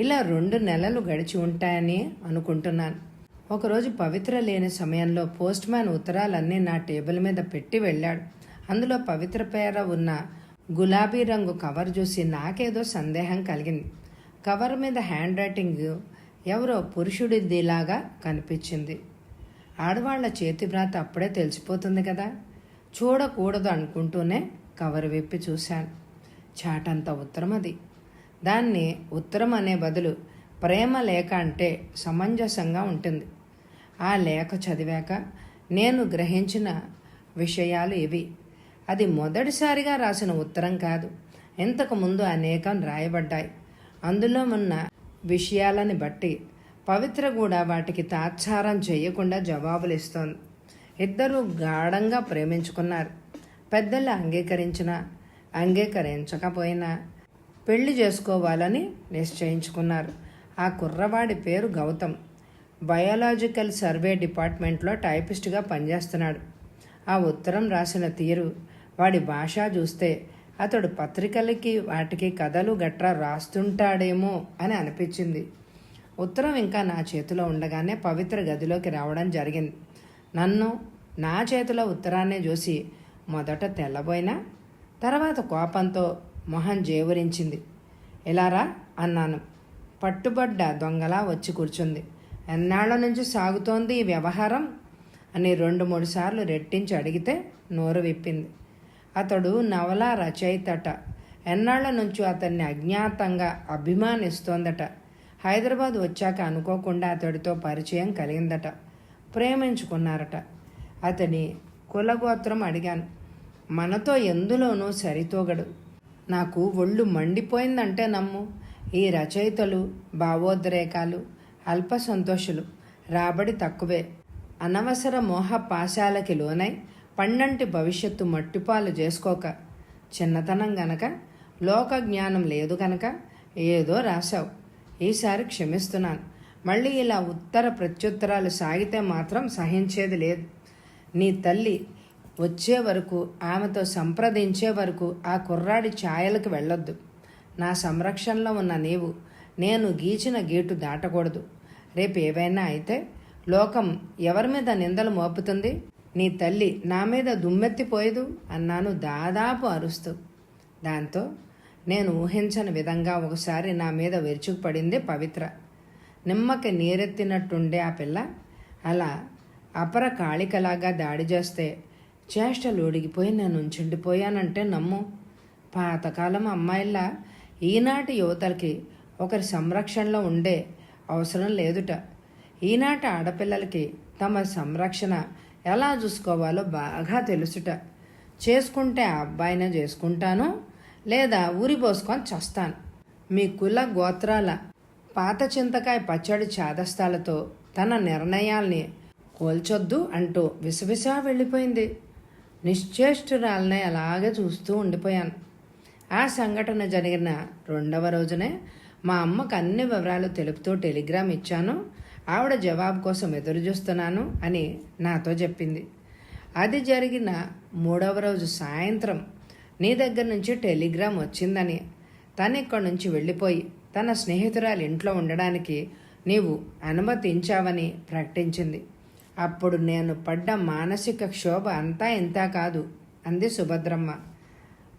ఇలా 2 నెలలు గడిచి ఉంటాయని అనుకుంటున్నాను. ఒకరోజు పవిత్ర లేని సమయంలో పోస్ట్ మ్యాన్ ఉత్తరాలన్నీ నా టేబుల్ మీద పెట్టి వెళ్ళాడు. అందులో పవిత్ర పేర ఉన్న గులాబీ రంగు కవర్ చూసి నాకేదో సందేహం కలిగింది. కవర్ మీద హ్యాండ్ రైటింగ్ ఎవరో పురుషుడిదిలాగా కనిపించింది. ఆడవాళ్ల చేతివ్రాత అప్పుడే తెలిసిపోతుంది కదా. చూడకూడదు అనుకుంటూనే కవర్ విప్పి చూశాను. చాటంత ఉత్తరం అది. దాన్ని ఉత్తరం అనే బదులు ప్రేమ లేఖ అంటే సమంజసంగా ఉంటుంది. ఆ లేఖ చదివాక నేను గ్రహించిన విషయాలు ఇవి. అది మొదటిసారిగా రాసిన ఉత్తరం కాదు. ఇంతకుముందు అనేకం రాయబడ్డాయి. అందులో ఉన్న విషయాలని బట్టి పవిత్ర కూడా వాటికి తాత్సారం చేయకుండా జవాబులు ఇస్తోంది. ఇద్దరూ గాఢంగా ప్రేమించుకున్నారు. పెద్దలు అంగీకరించినా అంగీకరించకపోయినా పెళ్లి చేసుకోవాలని నిశ్చయించుకున్నారు. ఆ కుర్రవాడి పేరు గౌతమ్. బయాలజికల్ సర్వే డిపార్ట్మెంట్లో టైపిస్ట్గా పనిచేస్తున్నాడు. ఆ ఉత్తరం రాసిన తీరు, వాడి భాష చూస్తే అతడు పత్రికలకి వాటికి కథలు గట్రా రాస్తుంటాడేమో అని అనిపించింది. ఉత్తరం ఇంకా నా చేతిలో ఉండగానే పవిత్ర గదిలోకి రావడం జరిగింది. నన్ను నా చేతిలో ఉత్తరాన్నే చూసి మొదట తెల్లబోయినా తర్వాత కోపంతో మొహం జేవురించింది. ఎలారా అన్నాను. పట్టుబడ్డ దొంగలా వచ్చి కూర్చుంది. ఎన్నాళ్ల నుంచి సాగుతోంది ఈ వ్యవహారం అని 2-3 సార్లు రెట్టించి అడిగితే నోరు విప్పింది. అతడు నవలా రచయితట. ఎన్నాళ్ల నుంచో అతన్ని అజ్ఞాతంగా అభిమానిస్తోందట. హైదరాబాద్ వచ్చాక అనుకోకుండా అతడితో పరిచయం కలిగిందట. ప్రేమించుకున్నారట. అతని కులగోత్రం అడిగాను. మనతో ఎందులోనూ సరితూగడు. నాకు ఒళ్ళు మండిపోయిందంటే నమ్ము. ఈ రచయితలు భావోద్రేకాలు అల్ప సంతోషులు, రాబడి తక్కువే, అనవసర మోహ పాశాలకి లోనై పండంటి భవిష్యత్తు మట్టిపాలు చేసుకోక, చిన్నతనం గనక, లోక జ్ఞానం లేదు గనక ఏదో రాశావు. ఈసారి క్షమిస్తున్నాను. మళ్ళీ ఇలా ఉత్తర ప్రత్యుత్తరాలు సాగితే మాత్రం సహించేది లేదు. నీ తల్లి వచ్చే వరకు, ఆమెతో సంప్రదించే వరకు ఆ కుర్రాడి ఛాయలకు వెళ్ళొద్దు. నా సంరక్షణలో ఉన్న నీవు నేను గీచిన గీటు దాటకూడదు. రేపు ఏవైనా అయితే లోకం ఎవరి మీద నిందలు మోపుతుంది? నీ తల్లి నా మీద దుమ్మెత్తిపోయేదు అన్నాను దాదాపు అరుస్తూ. దాంతో నేను ఊహించని విధంగా ఒకసారి నా మీద విరుచుకుపడింది పవిత్ర. నిమ్మకి నీరెత్తినట్టుండే ఆ పిల్ల అలా అపర కాళికలాగా దాడి చేస్తే చేష్టలు ఉడిగిపోయి నేను ఉంచుండిపోయానంటే నమ్ము. పాతకాలం అమ్మాయిల్లా ఈనాటి యువతలకి ఒకరి సంరక్షణలో ఉండే అవసరం లేదుట. ఈనాటి ఆడపిల్లలకి తమ సంరక్షణ ఎలా చూసుకోవాలో బాగా తెలుసుట. చేసుకుంటే ఆ అబ్బాయినే చేసుకుంటాను, లేదా ఊరి పోసుకొని చస్తాను. మీ కుల గోత్రాల పాత చింతకాయ పచ్చడి చాదస్తాలతో తన నిర్ణయాల్ని కోల్చొద్దు అంటూ విసవిసా వెళ్ళిపోయింది. నిశ్చేష్టురాలనే అలాగే చూస్తూ ఉండిపోయాను. ఆ సంఘటన జరిగిన 2వ రోజునే మా అమ్మకు అన్ని వివరాలు తెలుపుతూ టెలిగ్రామ్ ఇచ్చాను. ఆవిడ జవాబు కోసం ఎదురు చూస్తున్నాను అని నాతో చెప్పింది. అది జరిగిన 3వ రోజు సాయంత్రం నీ దగ్గర నుంచి టెలిగ్రామ్ వచ్చిందని, తను ఇక్కడి నుంచి వెళ్ళిపోయి తన స్నేహితురాలు ఇంట్లో ఉండడానికి నీవు అనుమతించావని ప్రకటించింది. అప్పుడు నేను పడ్డ మానసిక క్షోభ అంతా ఇంత కాదు అంది సుభద్రమ్మ.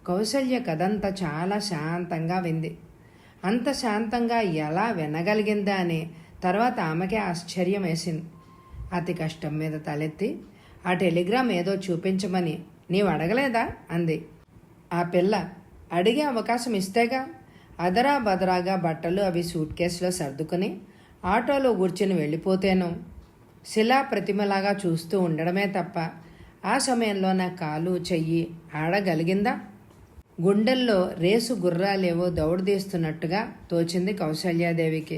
కౌసల్య కథంతా చాలా శాంతంగా వింది. అంత శాంతంగా ఎలా వినగలిగిందా అని తర్వాత ఆమెకే ఆశ్చర్యం వేసింది. అతి కష్టం మీద తలెత్తి ఆ టెలిగ్రామ్ ఏదో చూపించమని నీవు అడగలేదా అంది. ఆ పిల్ల అడిగే అవకాశం ఇస్తేగా. అదరా బదరాగా బట్టలు అవి సూట్ కేసులో సర్దుకుని ఆటోలో కూర్చుని వెళ్ళిపోతేను శిలా ప్రతిమలాగా చూస్తూ ఉండడమే తప్ప ఆ సమయంలో నా కాలు చెయ్యి ఆడగలిగిందా? గుండెల్లో రేసు గుర్రాలేవో దౌడదీస్తున్నట్టుగా తోచింది కౌసల్యాదేవికి.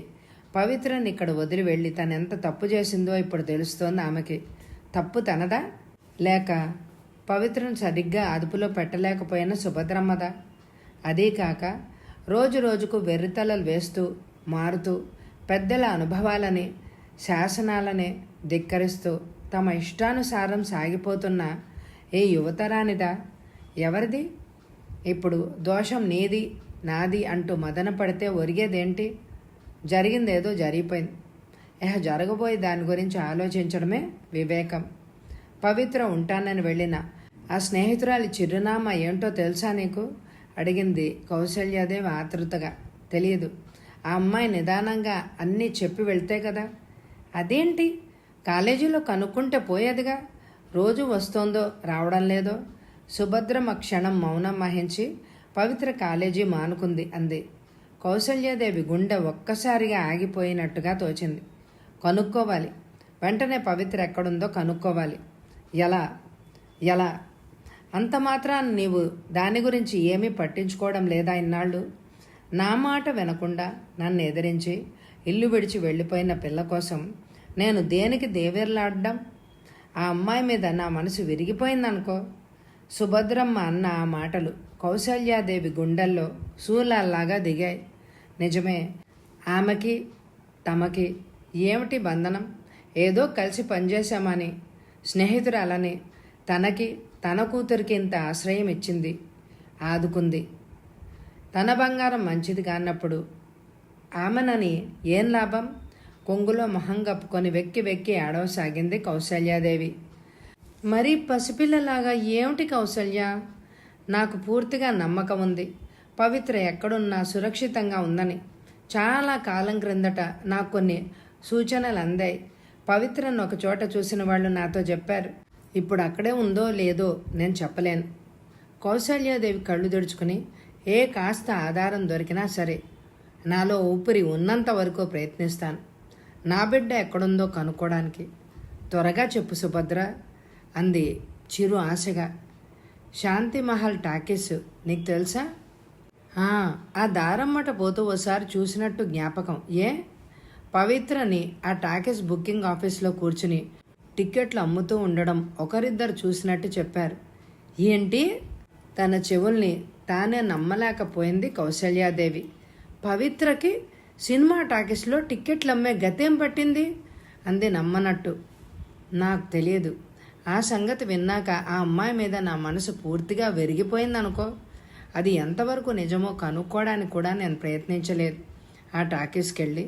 పవిత్రని ఇక్కడ వదిలి వెళ్ళి తనెంత తప్పు చేసిందో ఇప్పుడు తెలుస్తోంది ఆమెకి. తప్పు తనదా, లేక పవిత్రను సరిగ్గా అదుపులో పెట్టలేకపోయిన సుభద్రమ్మదా? అదీ కాక రోజు రోజుకు వెర్రితలలు వేస్తూ మారుతూ పెద్దల అనుభవాలని శాసనాలనే ధిక్కరిస్తూ తమ ఇష్టానుసారం సాగిపోతున్న ఏ యువతరానిదా? ఎవరిది? ఇప్పుడు దోషం నీది నాది అంటూ మదన పడితే ఒరిగేదేంటి? జరిగిందేదో జరిగిపోయింది. జరగబోయే దాని గురించి ఆలోచించడమే వివేకం. పవిత్ర ఉంటానని వెళ్ళిన ఆ స్నేహితురాలి చిరునామా ఏంటో తెలుసా నీకు? అడిగింది కౌసల్యాదేవి ఆతృతగా. తెలియదు. ఆ అమ్మాయి నిదానంగా అన్నీ చెప్పి వెళ్తే కదా. అదేంటి? కాలేజీలో కనుక్కుంటే పోయేదిగా. రోజు వస్తోందో రావడం లేదో. సుభద్రమ్మ క్షణం మౌనం వహించి పవిత్ర కాలేజీ మానుకుంది అంది. కౌసల్యాదేవి గుండె ఒక్కసారిగా ఆగిపోయినట్టుగా తోచింది. కనుక్కోవాలి. వెంటనే పవిత్ర ఎక్కడుందో కనుక్కోవాలి. ఎలా ఎలా? అంత మాత్రాన నీవు దాని గురించి ఏమీ పట్టించుకోవడం లేదా ఇన్నాళ్ళు? నా మాట వినకుండా నన్ను ఎదిరించి ఇల్లు విడిచి వెళ్ళిపోయిన పిల్ల కోసం నేను దేనికి దేవేర్లాడడం? ఆ అమ్మాయి మీద నా మనసు విరిగిపోయిందనుకో. సుభద్రమ్మ అన్న ఆ మాటలు కౌసల్యాదేవి గుండెల్లో శూలాల్లాగా దిగాయి. నిజమే, ఆమెకి తమకి ఏమిటి బంధనం? ఏదో కలిసి పనిచేశామని, స్నేహితురాలని, తనకి తన కూతురికి ఇంత ఆశ్రయం ఇచ్చింది, ఆదుకుంది. తన బంగారం మంచిది కానప్పుడు ఆమెనని ఏం లాభం? కొంగులో మొహం కప్పుకొని వెక్కి వెక్కి ఏడవసాగింది కౌసల్యాదేవి. మరీ పసిపిల్లలాగా ఏమిటి కౌసల్య? నాకు పూర్తిగా నమ్మకం ఉంది పవిత్ర ఎక్కడున్నా సురక్షితంగా ఉందని. చాలా కాలం క్రిందట నాకు కొన్ని సూచనలు అందాయి. పవిత్రను ఒక చోట చూసిన వాళ్ళు నాతో చెప్పారు. ఇప్పుడు అక్కడే ఉందో లేదో నేను చెప్పలేను. కౌసల్యాదేవి కళ్ళు తుడుచుకుని, ఏ కాస్త ఆధారం దొరికినా సరే నాలో ఊపిరి ఉన్నంత వరకు ప్రయత్నిస్తాను నా బిడ్డ ఎక్కడుందో కనుక్కోవడానికి. త్వరగా చెప్పు సుభద్ర అంది చిరు ఆశగా. శాంతిమహల్ టాకీస్ నీకు తెలుసా? ఆ దారమ్మట పోతూ ఓసారి చూసినట్టు జ్ఞాపకం. ఏ? పవిత్రని ఆ టాకీస్ బుకింగ్ ఆఫీస్లో కూర్చుని టిక్కెట్లు అమ్ముతూ ఉండడం ఒకరిద్దరు చూసినట్టు చెప్పారు. ఏంటి? తన చెవుల్ని తానే నమ్మలేకపోయింది కౌసల్యాదేవి. పవిత్రకి సినిమా టాకీస్లో టిక్కెట్లు అమ్మే గతేం పట్టింది అంది నమ్మనట్టు. నాకు తెలియదు. ఆ సంగతి విన్నాక ఆ అమ్మాయి మీద నా మనసు పూర్తిగా విరిగిపోయిందనుకో. అది ఎంతవరకు నిజమో కనుక్కోవడానికి కూడా నేను ప్రయత్నించలేదు. ఆ టాకీస్కి వెళ్ళి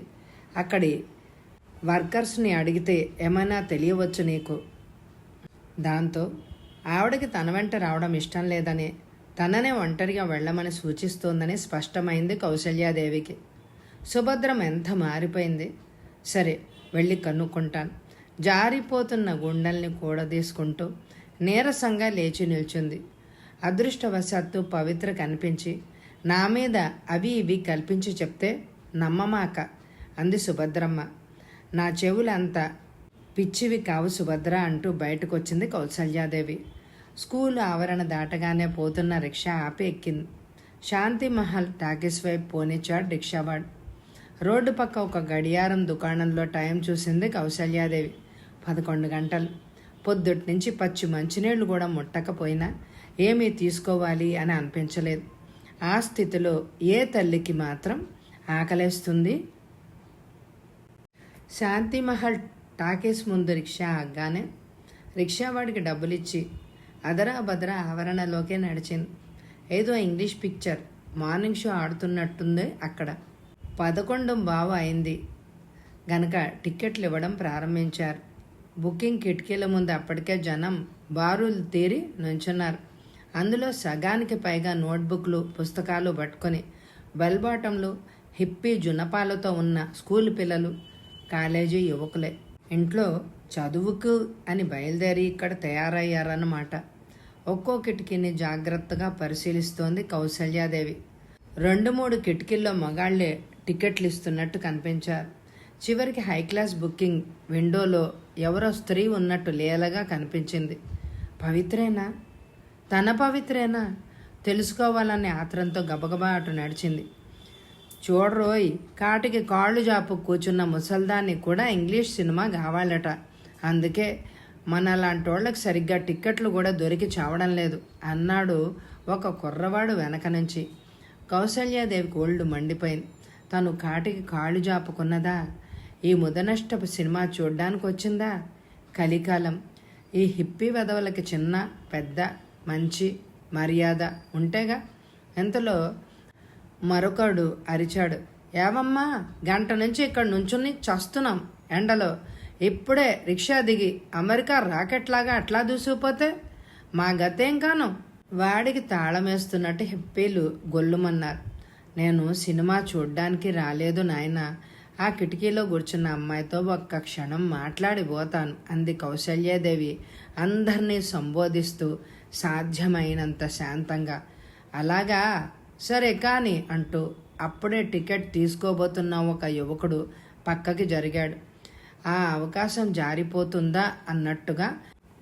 అక్కడి వర్కర్స్ని అడిగితే ఏమైనా తెలియవచ్చు నీకు. దాంతో ఆవిడకి తన వెంట రావడం ఇష్టం లేదని, తననే ఒంటరిగా వెళ్ళమని సూచిస్తోందని స్పష్టమైంది కౌసల్యాదేవికి. సుభద్రం ఎంత మారిపోయింది. సరే వెళ్ళి కనుక్కుంటాను. జారిపోతున్న గుండెల్ని కూడదీసుకుంటూ నీరసంగా లేచి నిల్చుంది. అదృష్టవశాత్తు పవిత్ర కనిపించి నా మీద అవి ఇవి కల్పించి చెప్తే నమ్మమాక అంది సుభద్రమ్మ. నా చెవులంతా పిచ్చివి కావు సుభద్ర అంటూ బయటకొచ్చింది కౌసల్యాదేవి. స్కూలు ఆవరణ దాటగానే పోతున్న రిక్షా ఆపి ఎక్కింది. శాంతిమహల్ టాకీస్ వైపు పోనిచ్చాడు రిక్షావాడు. రోడ్డు పక్క ఒక గడియారం దుకాణంలో టైం చూసింది కౌసల్యాదేవి. 11 గంటలు. పొద్దుటి నుంచి పచ్చి మంచినీళ్లు కూడా ముట్టకపోయినా ఏమీ తీసుకోవాలి అని అనిపించలేదు. ఆ స్థితిలో ఏ తల్లికి మాత్రం ఆకలేస్తుంది? శాంతిమహల్ టాకీస్ ముందు రిక్షా ఆగ్గానే రిక్షావాడికి డబ్బులిచ్చి అదరాభద్రా ఆవరణలోకే నడిచింది. ఏదో ఇంగ్లీష్ పిక్చర్ మార్నింగ్ షో ఆడుతున్నట్టుంది అక్కడ. 11:15 అయింది గనక టిక్కెట్లు ఇవ్వడం ప్రారంభించారు. బుకింగ్ కిటికీల ముందు అప్పటికే జనం బారులు తీరి నుంచున్నారు. అందులో సగానికి పైగా నోట్బుక్లు పుస్తకాలు పట్టుకొని బెల్ బాటంలు హిప్పీ జునపాలతో ఉన్న స్కూల్ పిల్లలు, కాలేజీ యువకులే. ఇంట్లో చదువుకు అని బయలుదేరి ఇక్కడ తయారయ్యారన్నమాట. ఒక్కో కిటికీని జాగ్రత్తగా పరిశీలిస్తోంది కౌసల్యాదేవి. 2-3 కిటికీల్లో మగాళ్లే టికెట్లు ఇస్తున్నట్టు కనిపించారు. చివరికి హైక్లాస్ బుకింగ్ విండోలో ఎవరో స్త్రీ ఉన్నట్టు లేలగా కనిపించింది. పవిత్రేనా? తన పవిత్రేనా? తెలుసుకోవాలనే ఆత్రంతో గబగబా అటు నడిచింది. చూడరోయ్, కాటికి కాళ్ళు జాపు కూర్చున్న ముసల్దాన్ని కూడా ఇంగ్లీష్ సినిమా కావాలట. అందుకే మనలాంటోళ్ళకి సరిగ్గా టిక్కెట్లు కూడా దొరికి చావడం లేదు అన్నాడు ఒక కుర్రవాడు వెనక నుంచి. కౌసల్యాదేవికి ఒళ్ళు మండిపోయింది. తను కాటికి కాళ్ళు జాపుకున్నదా? ఈ ముదనష్టపు సినిమా చూడ్డానికి వచ్చిందా? కలికాలం. ఈ హిప్పీ వెధవలకి చిన్న పెద్ద మంచి మర్యాద ఉంటేగా. ఇంతలో మరొకడు అరిచాడు, ఏవమ్మా, గంట నుంచి ఇక్కడ నుంచుని చస్తున్నాం ఎండలో. ఇప్పుడే రిక్షా దిగి అమెరికా రాకెట్లాగా అట్లా దూసిపోతే మా గతేం కాను. వాడికి తాళం వేస్తున్నట్టు హిప్పీలు గొల్లుమన్నారు. నేను సినిమా చూడ్డానికి రాలేదు నాయనా. ఆ కిటికీలో కూర్చున్న అమ్మాయితో ఒక్క క్షణం మాట్లాడిపోతాను అంది కౌసల్యాదేవి అందరినీ సంబోధిస్తూ సాధ్యమైనంత శాంతంగా. అలాగా, సరే కానీ అంటూ అప్పుడే టికెట్ తీసుకోబోతున్న ఒక యువకుడు పక్కకి జరిగాడు. ఆ అవకాశం జారిపోతుందా అన్నట్టుగా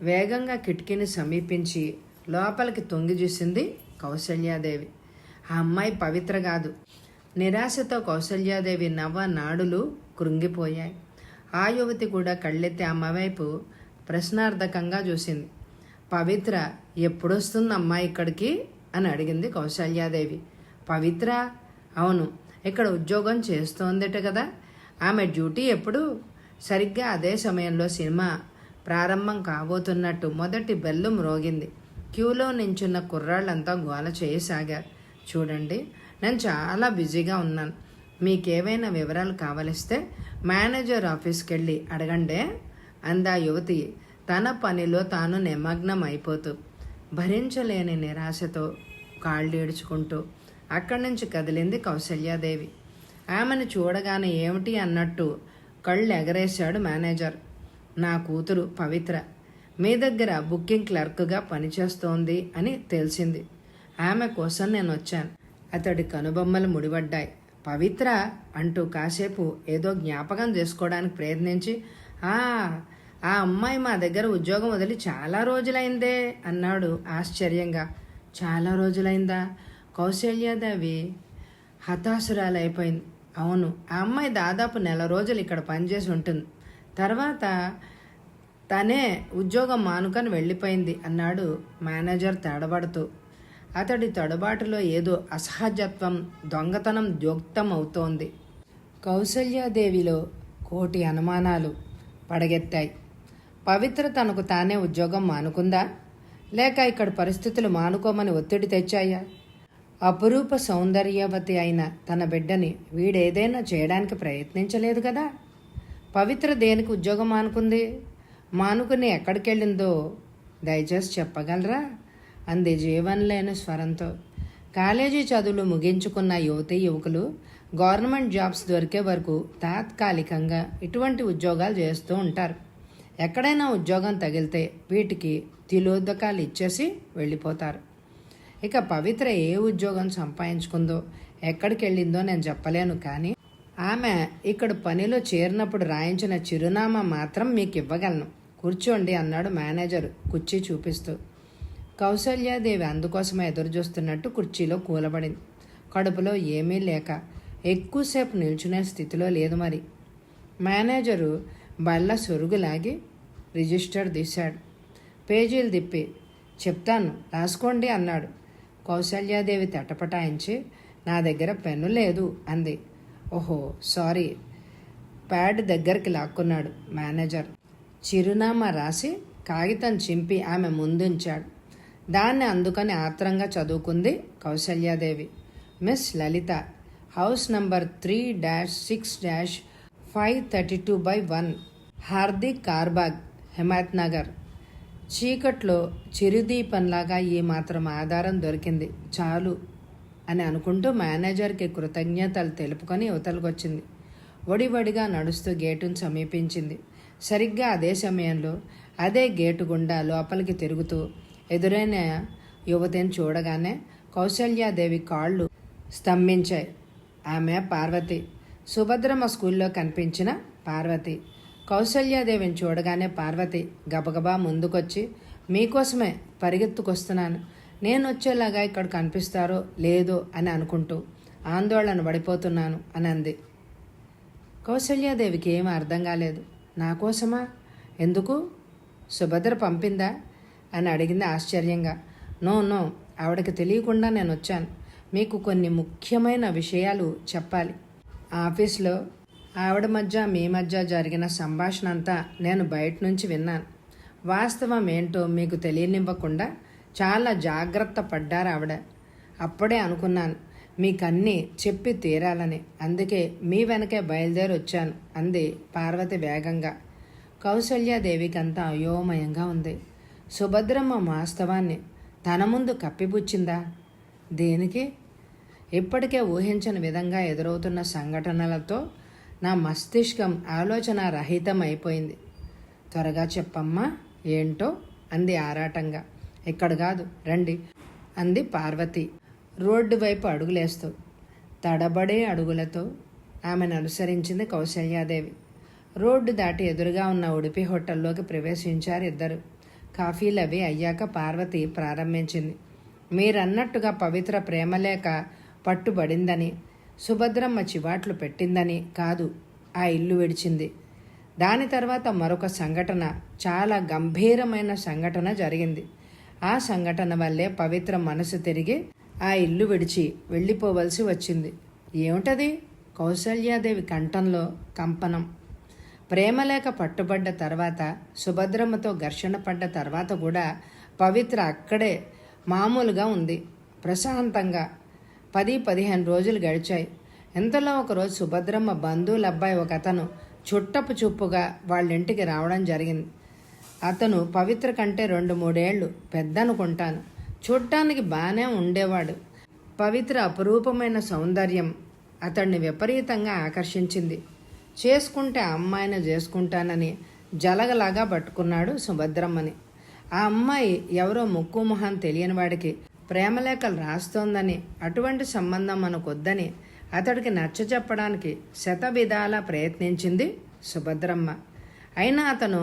వేగంగా కిటికీని సమీపించి లోపలికి తొంగి చూసింది కౌసల్యాదేవి. ఆ అమ్మాయి పవిత్ర కాదు. నిరాశతో కౌసల్యాదేవి నవ నాడులు కృంగిపోయాయి. ఆ యువతి కూడా కళ్ళెత్తి అమ్మ వైపు ప్రశ్నార్థకంగా చూసింది. పవిత్ర ఎప్పుడొస్తుందమ్మా ఇక్కడికి అని అడిగింది కౌసల్యాదేవి. పవిత్ర? అవును, ఇక్కడ ఉద్యోగం చేస్తోందట కదా. ఆమె డ్యూటీ ఎప్పుడు? సరిగ్గా అదే సమయంలో సినిమా ప్రారంభం కాబోతున్నట్టు మొదటి బెల్లు మ్రోగింది. క్యూలో నించున్న కుర్రాళ్ళంతా గోల చేయసాగారు. చూడండి, నేను చాలా బిజీగా ఉన్నాను. మీకేవైనా వివరాలు కావలిస్తే మేనేజర్ ఆఫీస్కి వెళ్ళి అడగండే అందా యువతి తన పనిలో తాను నిమగ్నం అయిపోతూ. భరించలేని నిరాశతో కాళ్ళేడుచుకుంటూ అక్కడి నుంచి కదిలింది కౌసల్యాదేవి. ఆమెను చూడగానే ఏమిటి అన్నట్టు కళ్ళు ఎగరేశాడు మేనేజర్. నా కూతురు పవిత్ర మీ దగ్గర బుకింగ్ క్లర్క్గా పనిచేస్తోంది అని తెలిసింది. ఆమె కోసం నేను వచ్చాను. అతడి కనుబొమ్మలు ముడిపడ్డాయి. పవిత్ర అంటూ కాసేపు ఏదో జ్ఞాపకం చేసుకోవడానికి ప్రయత్నించి, ఆ అమ్మాయి మా దగ్గర ఉద్యోగం వదిలి చాలా రోజులైందే అన్నాడు ఆశ్చర్యంగా. చాలా రోజులైందా? కౌశల్యాదేవి హతాశురాలైపోయింది. అవును, ఆ అమ్మాయి దాదాపు నెల రోజులు ఇక్కడ పనిచేసి ఉంటుంది. తర్వాత తనే ఉద్యోగం మానుకొని వెళ్ళిపోయింది అన్నాడు మేనేజర్ తడబడుతూ. అతడి తడబాటులో ఏదో అసహజత్వం, దొంగతనం ద్యోక్తం అవుతోంది. కౌసల్యాదేవిలో కోటి అనుమానాలు పడగెత్తాయి. పవిత్ర తనకు తానే ఉద్యోగం మానుకుందా, లేక ఇక్కడ పరిస్థితులు మానుకోమని ఒత్తిడి తెచ్చాయా? అపురూప సౌందర్యవతి అయిన తన బిడ్డని వీడేదైనా చేయడానికి ప్రయత్నించలేదు కదా. పవిత్ర దేనికి ఉద్యోగం మానుకుంది? మానుకుని ఎక్కడికెళ్ళిందో దయచేసి చెప్పగలరా అంది జీవం లేని స్వరంతో. కాలేజీ చదువులు ముగించుకున్న యువతీ యువకులు గవర్నమెంట్ జాబ్స్ దొరికే వరకు తాత్కాలికంగా ఇటువంటి ఉద్యోగాలు చేస్తూ ఉంటారు. ఎక్కడైనా ఉద్యోగం తగిలితే వీటికి తిలోదకాలు ఇచ్చేసి వెళ్ళిపోతారు. ఇక పవిత్ర ఏ ఉద్యోగం సంపాదించుకుందో, ఎక్కడికి వెళ్ళిందో నేను చెప్పలేను. కానీ ఆమె ఇక్కడ పనిలో చేరినప్పుడు రాయించిన చిరునామా మాత్రం మీకు ఇవ్వగలను. కూర్చోండి అన్నాడు మేనేజర్ కుర్చీ చూపిస్తూ. కౌసల్యాదేవి అందుకోసమే ఎదురుచూస్తున్నట్టు కుర్చీలో కూలబడింది. కడుపులో ఏమీ లేక ఎక్కువసేపు నిల్చునే స్థితిలో లేదు మరి. మేనేజరు బల్ల సొరుగులాగి రిజిస్టర్ తీశాడు. పేజీలు తిప్పి చెప్తాను రాసుకోండి అన్నాడు. కౌసల్యాదేవి తటపటాయించి నా దగ్గర పెన్ను లేదు అంది. ఓహో సారీ. ప్యాడ్ దగ్గరికి లాక్కున్నాడు మేనేజర్. చిరునామా రాసి కాగితం చింపి ఆమె ముందుంచాడు. దాన్ని అందుకని ఆత్రంగా చదువుకుంది కౌసల్యాదేవి. మిస్ లలిత, హౌస్ నంబర్ 3-6-532/1, హార్దిక్ కార్బాగ్, హిమాయత్ నగర్. చీకట్లో చిరుదీపంలాగా ఈ మాత్రం ఆధారం దొరికింది చాలు అని అనుకుంటూ మేనేజర్కి కృతజ్ఞతలు తెలుపుకొని యువతలకొచ్చింది. ఒడివడిగా నడుస్తూ గేటును సమీపించింది. సరిగ్గా అదే సమయంలో అదే గేటు గుండా లోపలికి తిరుగుతూ ఎదురైన యువతిని చూడగానే కౌసల్యాదేవి కాళ్ళు స్తంభించాయి. ఆమె పార్వతి, సుభద్రమ్మ స్కూల్లో కనిపించిన పార్వతి. కౌసల్యాదేవిని చూడగానే పార్వతి గబగబా ముందుకొచ్చి మీకోసమే పరిగెత్తుకొస్తున్నాను, నేను వచ్చేలాగా ఇక్కడ కనిపిస్తారో లేదో అని అనుకుంటూ ఆందోళన పడిపోతున్నాను అని అంది. కౌసల్యాదేవికి ఏమీ అర్థం కాలేదు. నా కోసమా? ఎందుకు? సుభద్ర పంపిందా అని అడిగింది ఆశ్చర్యంగా. నో, ఆవిడకి తెలియకుండా నేను వచ్చాను. మీకు కొన్ని ముఖ్యమైన విషయాలు చెప్పాలి. ఆఫీస్లో ఆవిడ మధ్య మీ మధ్య జరిగిన సంభాషణ అంతా నేను బయట నుంచి విన్నాను. వాస్తవం ఏంటో మీకు తెలియనివ్వకుండా చాలా జాగ్రత్త పడ్డారు ఆవిడ. అప్పుడే అనుకున్నాను మీకన్నీ చెప్పి తీరాలని. అందుకే మీ వెనకే బయలుదేరి వచ్చాను అంది పార్వతి వేగంగా. కౌసల్యాదేవికి అంతా అయోమయంగా ఉంది. సుభద్రమ్మ వాస్తవాన్ని తన ముందు కప్పిపుచ్చిందా? దేనికి? ఇప్పటికే ఊహించని విధంగా ఎదురవుతున్న సంఘటనలతో నా మస్తిష్కం ఆలోచన రహితం అయిపోయింది. త్వరగా చెప్పమ్మా ఏంటో అంది ఆరాటంగా. ఇక్కడ కాదు, రండి అంది పార్వతి రోడ్డు వైపు అడుగులేస్తూ. తడబడే అడుగులతో ఆమెను అనుసరించింది కౌసల్యాదేవి. రోడ్డు దాటి ఎదురుగా ఉన్న ఉడిపి హోటల్లోకి ప్రవేశించారు ఇద్దరు. కాఫీలు అవి అయ్యాక పార్వతి ప్రారంభించింది. మీరన్నట్టుగా పవిత్ర ప్రేమలేక పట్టుబడిందని, సుభద్రమ్మ చివాట్లు పెట్టిందని కాదు ఆ ఇల్లు విడిచింది. దాని తర్వాత మరొక సంఘటన, చాలా గంభీరమైన సంఘటన జరిగింది. ఆ సంఘటన వల్లే పవిత్ర మనసు తిరిగి ఆ ఇల్లు విడిచి వెళ్ళిపోవలసి వచ్చింది. ఏమిటది? కౌసల్యాదేవి కంఠంలో కంపనం. ప్రేమలేక పట్టుబడ్డ తర్వాత, సుభద్రమ్మతో ఘర్షణ పడ్డ తర్వాత కూడా పవిత్ర అక్కడే మామూలుగా ఉంది, ప్రశాంతంగా. 10-15 రోజులు గడిచాయి. ఇంతలో ఒకరోజు సుభద్రమ్మ బంధువుల అబ్బాయి ఒక అతను చుట్టపు చూపుగా వాళ్ళ ఇంటికి రావడం జరిగింది. అతను పవిత్ర కంటే 2-3 ఏళ్ళు పెద్దనుకుంటాను. చూడటానికి బాగానే ఉండేవాడు. పవిత్ర అపురూపమైన సౌందర్యం అతన్ని విపరీతంగా ఆకర్షించింది. చేసుకుంటే ఆ అమ్మాయిని చేసుకుంటానని జలగలాగా పట్టుకున్నాడు సుభద్రమ్మని. ఆ అమ్మాయి ఎవరో ముక్కు మొహం తెలియని వాడికి ప్రేమలేఖలు రాస్తోందని, అటువంటి సంబంధం మనకొద్దని అతడికి నచ్చచెప్పడానికి శతవిధాలా ప్రయత్నించింది సుభద్రమ్మ. అయినా అతను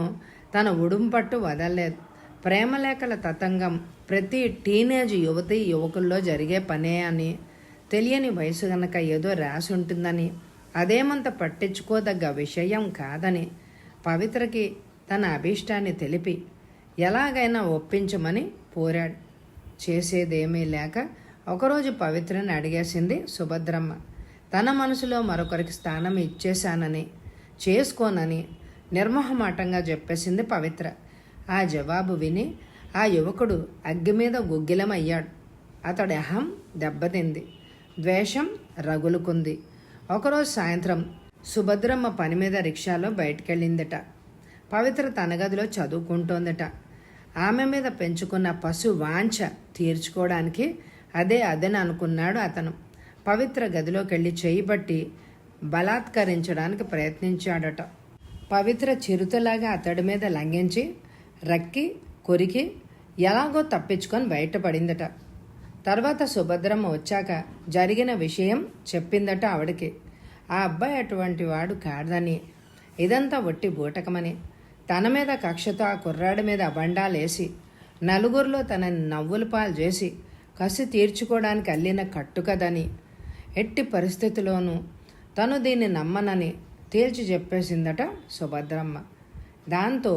తన ఉడుంపట్టు వదలలేదు. ప్రేమలేఖల తతంగం ప్రతి టీనేజ్ యువతి యువకుల్లో జరిగే పనే అని, తెలియని వయసు గనక ఏదో రాసి ఉంటుందని, అదేమంత పట్టించుకోదగ్గ విషయం కాదని పవిత్రకి తన అభీష్టాన్ని తెలిపి ఎలాగైనా ఒప్పించమని కోరాడు. చేసేదేమీ లేక ఒకరోజు పవిత్రని అడిగేసింది సుభద్రమ్మ. తన మనసులో మరొకరికి స్థానం ఇచ్చేశానని, చేసుకోనని నిర్మోహమాటంగా చెప్పేసింది పవిత్ర. ఆ జవాబు విని ఆ యువకుడు అగ్గి మీద గుగ్గిలమయ్యాడు. అతడి అహం దెబ్బతింది, ద్వేషం రగులుకుంది. ఒకరోజు సాయంత్రం సుభద్రమ్మ పని మీద రిక్షాలో బయటికెళ్ళిందట. పవిత్ర తన గదిలో చదువుకుంటోందట. ఆమె మీద పెంచుకున్న పశు వాంఛ తీర్చుకోవడానికి అదే అదని అనుకున్నాడు అతను. పవిత్ర గదిలోకి వెళ్ళి చేయి బట్టి బలాత్కరించడానికి ప్రయత్నించాడట. పవిత్ర చిరుతలాగా అతడి మీద లంఘించి రక్కి కొరికి ఎలాగో తప్పించుకొని బయటపడిందట. తర్వాత సుభద్రమ్మ వచ్చాక జరిగిన విషయం చెప్పిందట ఆవిడకి. ఆ అబ్బాయి అటువంటి వాడు కాదని, ఇదంతా ఒట్టి బూటకమని, తన మీద కక్షతో ఆ కుర్రాడి మీద అబండాలేసి నలుగురిలో తనని నవ్వుల పాలు చేసి కసి తీర్చుకోవడానికి అల్లిన కట్టుకదని, ఎట్టి పరిస్థితిలోనూ తను దీన్ని నమ్మనని తేల్చి చెప్పేసిందట సుభద్రమ్మ. దాంతో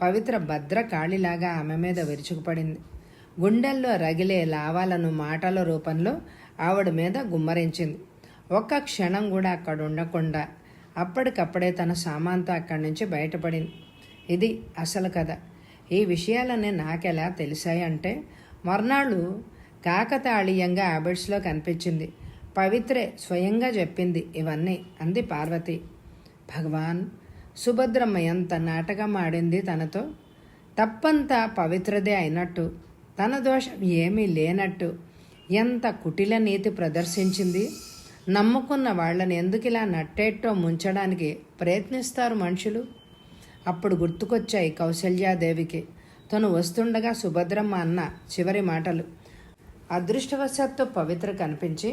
పవిత్ర భద్రకాళిలాగా ఆమె మీద విరుచుకుపడింది. గుండెల్లో రగిలే లావాలను మాటల రూపంలో ఆవిడ మీద గుమ్మరించింది. ఒక్క క్షణం కూడా అక్కడ ఉండకుండా అప్పటికప్పుడే తన సామాన్తో అక్కడి నుంచి బయటపడింది. ఇది అసలు కథ. ఈ విషయాలన్నీ నాకెలా తెలిసాయి అంటే, మర్నాళ్ళు కాకతాళీయంగా హ్యాబిట్స్లో కనిపించింది. పవిత్రే స్వయంగా చెప్పింది ఇవన్నీ, అంది పార్వతి. భగవాన్, సుభద్రమ్మ ఎంత నాటకం ఆడింది తనతో. తప్పంతా పవిత్రదే అయినట్టు, తన దోషం ఏమీ లేనట్టు ఎంత కుటిల నీతి ప్రదర్శించింది. నమ్ముకున్న వాళ్ళని ఎందుకిలా నట్టేట్టో ముంచడానికి ప్రయత్నిస్తారు మనుషులు? అప్పుడు గుర్తుకొచ్చాయి కౌసల్యాదేవికి తను వస్తుండగా సుభద్రమ్మ అన్న చివరి మాటలు. అదృష్టవశాత్తు పవిత్ర కనిపించి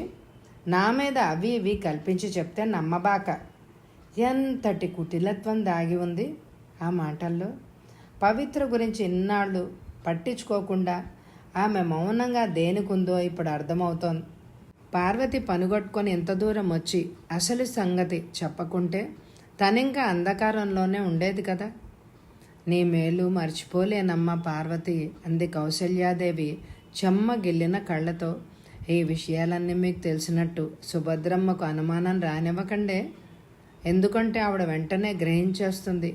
నా మీద అవి ఇవి కల్పించి చెప్తే నమ్మబాక. ఎంతటి కుటిలత్వం దాగి ఉంది ఆ మాటల్లో. పవిత్ర గురించి ఇన్నాళ్ళు పట్టించుకోకుండా ఆమె మౌనంగా దేనికుందో ఇప్పుడు అర్థమవుతోంది. పార్వతి పనుగొట్టుకొని ఎంత దూరం వచ్చి అసలు సంగతి చెప్పకుంటే తనింకా అంధకారంలోనే ఉండేది కదా. నీ మేలు మర్చిపోలేనమ్మా పార్వతి, అంది కౌసల్యాదేవి చెమ్మగిల్లిన కళ్ళతో. ఈ విషయాలన్నీ మీకు తెలిసినట్టు సుభద్రమ్మకు అనుమానం రానివ్వకండే. ఎందుకంటే ఆవిడ వెంటనే గ్రహించేస్తుంది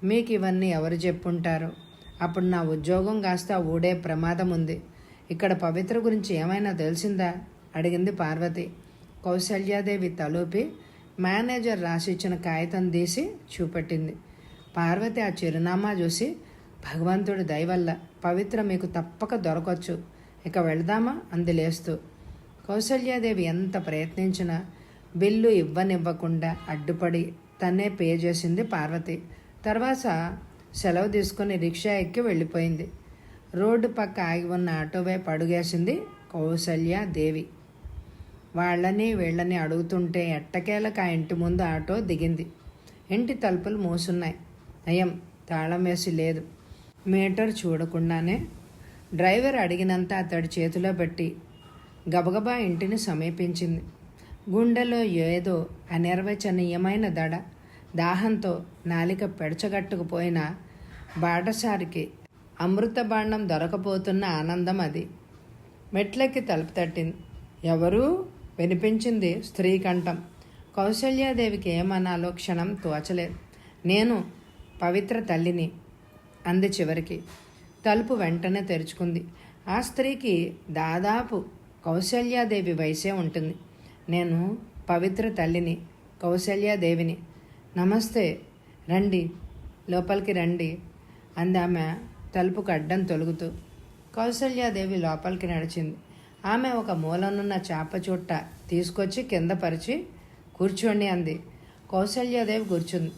మీకు ఇవన్నీ ఎవరు చెప్పుంటారో. అప్పుడు నా ఉద్యోగం కాస్త ఊడే ప్రమాదం ఉంది. ఇక్కడ పవిత్ర గురించి ఏమైనా తెలిసిందా? అడిగింది పార్వతి. కౌసల్యాదేవి తలూపి మేనేజర్ రాసిచ్చిన కాగితం తీసి చూపెట్టింది. పార్వతి ఆ చిరునామా చూసి, భగవంతుడి దయవల్ల పవిత్ర మీకు తప్పక దొరకొచ్చు, ఇక వెళదామా అంది లేస్తూ. కౌసల్యాదేవి ఎంత ప్రయత్నించినా బిల్లు ఇవ్వనివ్వకుండా అడ్డుపడి తన్నే పే చేసింది పార్వతి. తర్వాత సెలవు తీసుకుని రిక్షా ఎక్కి వెళ్ళిపోయింది. రోడ్డు పక్క ఆగి ఉన్న ఆటో వైపు అడుగేసింది కౌసల్యాదేవి. వాళ్ళని వీళ్ళని అడుగుతుంటే ఎట్టకేలకు ఆ ఇంటి ముందు ఆటో దిగింది. ఇంటి తలుపులు మూసున్నాయి. నయం, తాళం వేసి లేదు. మీటర్ చూడకుండానే డ్రైవర్ అడిగినంత అతడి చేతిలో పెట్టి గబగబా ఇంటిని సమీపించింది. గుండెలో ఏదో అనిర్వచనీయమైన దడ, దాహంతో నాలిక పెడచగట్టుకుపోయిన బాటసారికి అమృత బాండం దొరకపోతున్న ఆనందం అది. మెట్లెక్కి తలుపు తట్టింది. ఎవరూ? వినిపించింది స్త్రీ కంఠం. కౌసల్యాదేవికి ఏమనాలో క్షణం తోచలేదు. నేను పవిత్ర తల్లిని అంది చివరికి. తలుపు వెంటనే తెరుచుకుంది. ఆ స్త్రీకి దాదాపు కౌసల్యాదేవి వయసే ఉంటుంది. నేను పవిత్ర తల్లిని, కౌసల్యాదేవిని. నమస్తే, రండి, లోపలికి రండి అందామె తలుపుకు అడ్డం తొలుగుతూ. కౌసల్యాదేవి లోపలికి నడిచింది. ఆమె ఒక మూలనున్న చాప చుట్ట తీసుకొచ్చి కింద పరిచి కూర్చోండి అంది. కౌసల్యాదేవి కూర్చుంది.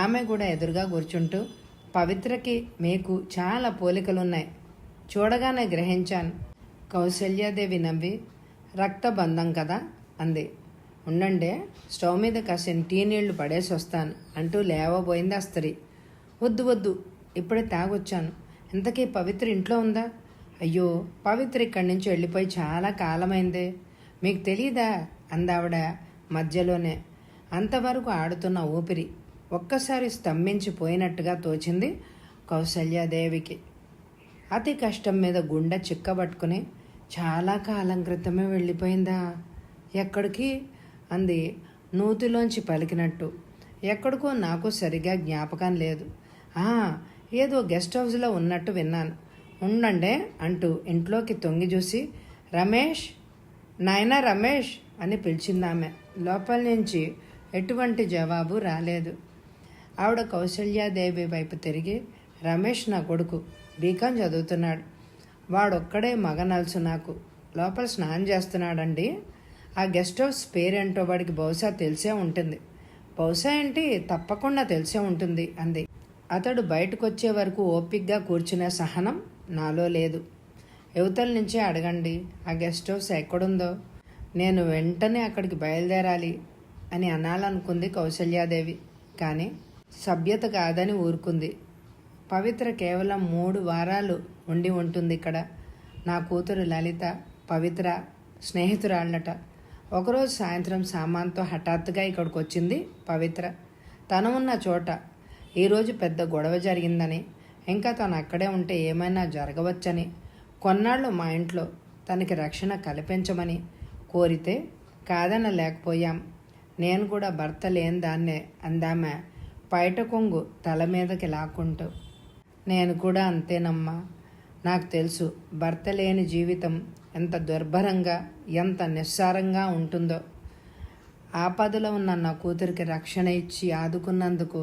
ఆమె కూడా ఎదురుగా కూర్చుంటూ, పవిత్రకి మీకు చాలా పోలికలున్నాయి, చూడగానే గ్రహించాను. కౌసల్యాదేవి నవ్వి, రక్తబంధం కదా అంది. ఉండండి, స్టవ్ మీద కాసిన టీ నీళ్లు పడేసి వస్తాను అంటూ లేవబోయింది ఆ స్త్రీ. వద్దు వద్దు, ఇప్పుడే తాగొచ్చాను. ఇంతకీ పవిత్ర ఇంట్లో ఉందా? అయ్యో, పవిత్ర ఇక్కడి నుంచి వెళ్ళిపోయి చాలా కాలమైందే, మీకు తెలీదా అందావిడ మధ్యలోనే. అంతవరకు ఆడుతున్న ఊపిరి ఒక్కసారి స్తంభించిపోయినట్టుగా తోచింది కౌసల్యాదేవికి. అతి కష్టం మీద గుండె చిక్కబట్టుకుని, చాలా కాలం క్రితమే వెళ్ళిపోయిందా? ఎక్కడికి అంది నూతిలోంచి పలికినట్టు. ఎక్కడికో నాకు సరిగా జ్ఞాపకం లేదు. ఏదో గెస్ట్ హౌస్లో ఉన్నట్టు విన్నాను. ఉండండే అంటూ ఇంట్లోకి తొంగి చూసి, రమేష్, నాయనా రమేష్ అని పిలిచిందామె. లోపల నుంచి ఎటువంటి జవాబు రాలేదు. ఆవిడ కౌసల్యాదేవి వైపు తిరిగి, రమేష్ నా కొడుకు, బీకాం చదువుతున్నాడు. వాడొక్కడే మగ నలుసు నాకు. లోపల స్నానం చేస్తున్నాడండి. ఆ గెస్ట్ హౌస్ పేరేంటో వాడికి బహుశా తెలిసే ఉంటుంది. బహుశా ఏంటి, తప్పకుండా తెలిసే ఉంటుంది అంది. అతడు బయటకు వచ్చే వరకు ఓపిగ్గా కూర్చునే సహనం నాలో లేదు. యువతల నుంచే అడగండి, ఆ గెస్ట్ హౌస్ ఎక్కడుందో, నేను వెంటనే అక్కడికి బయలుదేరాలి అని అనాలనుకుంది కౌసల్యాదేవి. కానీ సభ్యత కాదని ఊరుకుంది. పవిత్ర కేవలం 3 వారాలు ఉండి ఉంటుంది ఇక్కడ. నా కూతురు లలిత, పవిత్ర స్నేహితురాళ్ళట. ఒకరోజు సాయంత్రం సామాన్తో హఠాత్తుగా ఇక్కడికి వచ్చింది పవిత్ర. తను ఉన్న చోట ఈరోజు పెద్ద గొడవ జరిగిందని, ఇంకా తను అక్కడే ఉంటే ఏమైనా జరగవచ్చని, కొన్నాళ్ళు మా ఇంట్లో తనకి రక్షణ కల్పించమని కోరితే కాదనలేకపోయాం. నేను కూడా భర్త లేని దాన్నే అందామె పైట కొంగు తల మీదకి లాక్కుంటూ. నేను కూడా అంతేనమ్మా. నాకు తెలుసు, భర్త లేని జీవితం ఎంత దుర్భరంగా, ఎంత నిస్సారంగా ఉంటుందో. ఆపదలో ఉన్న నా కూతురికి రక్షణ ఇచ్చి ఆదుకున్నందుకు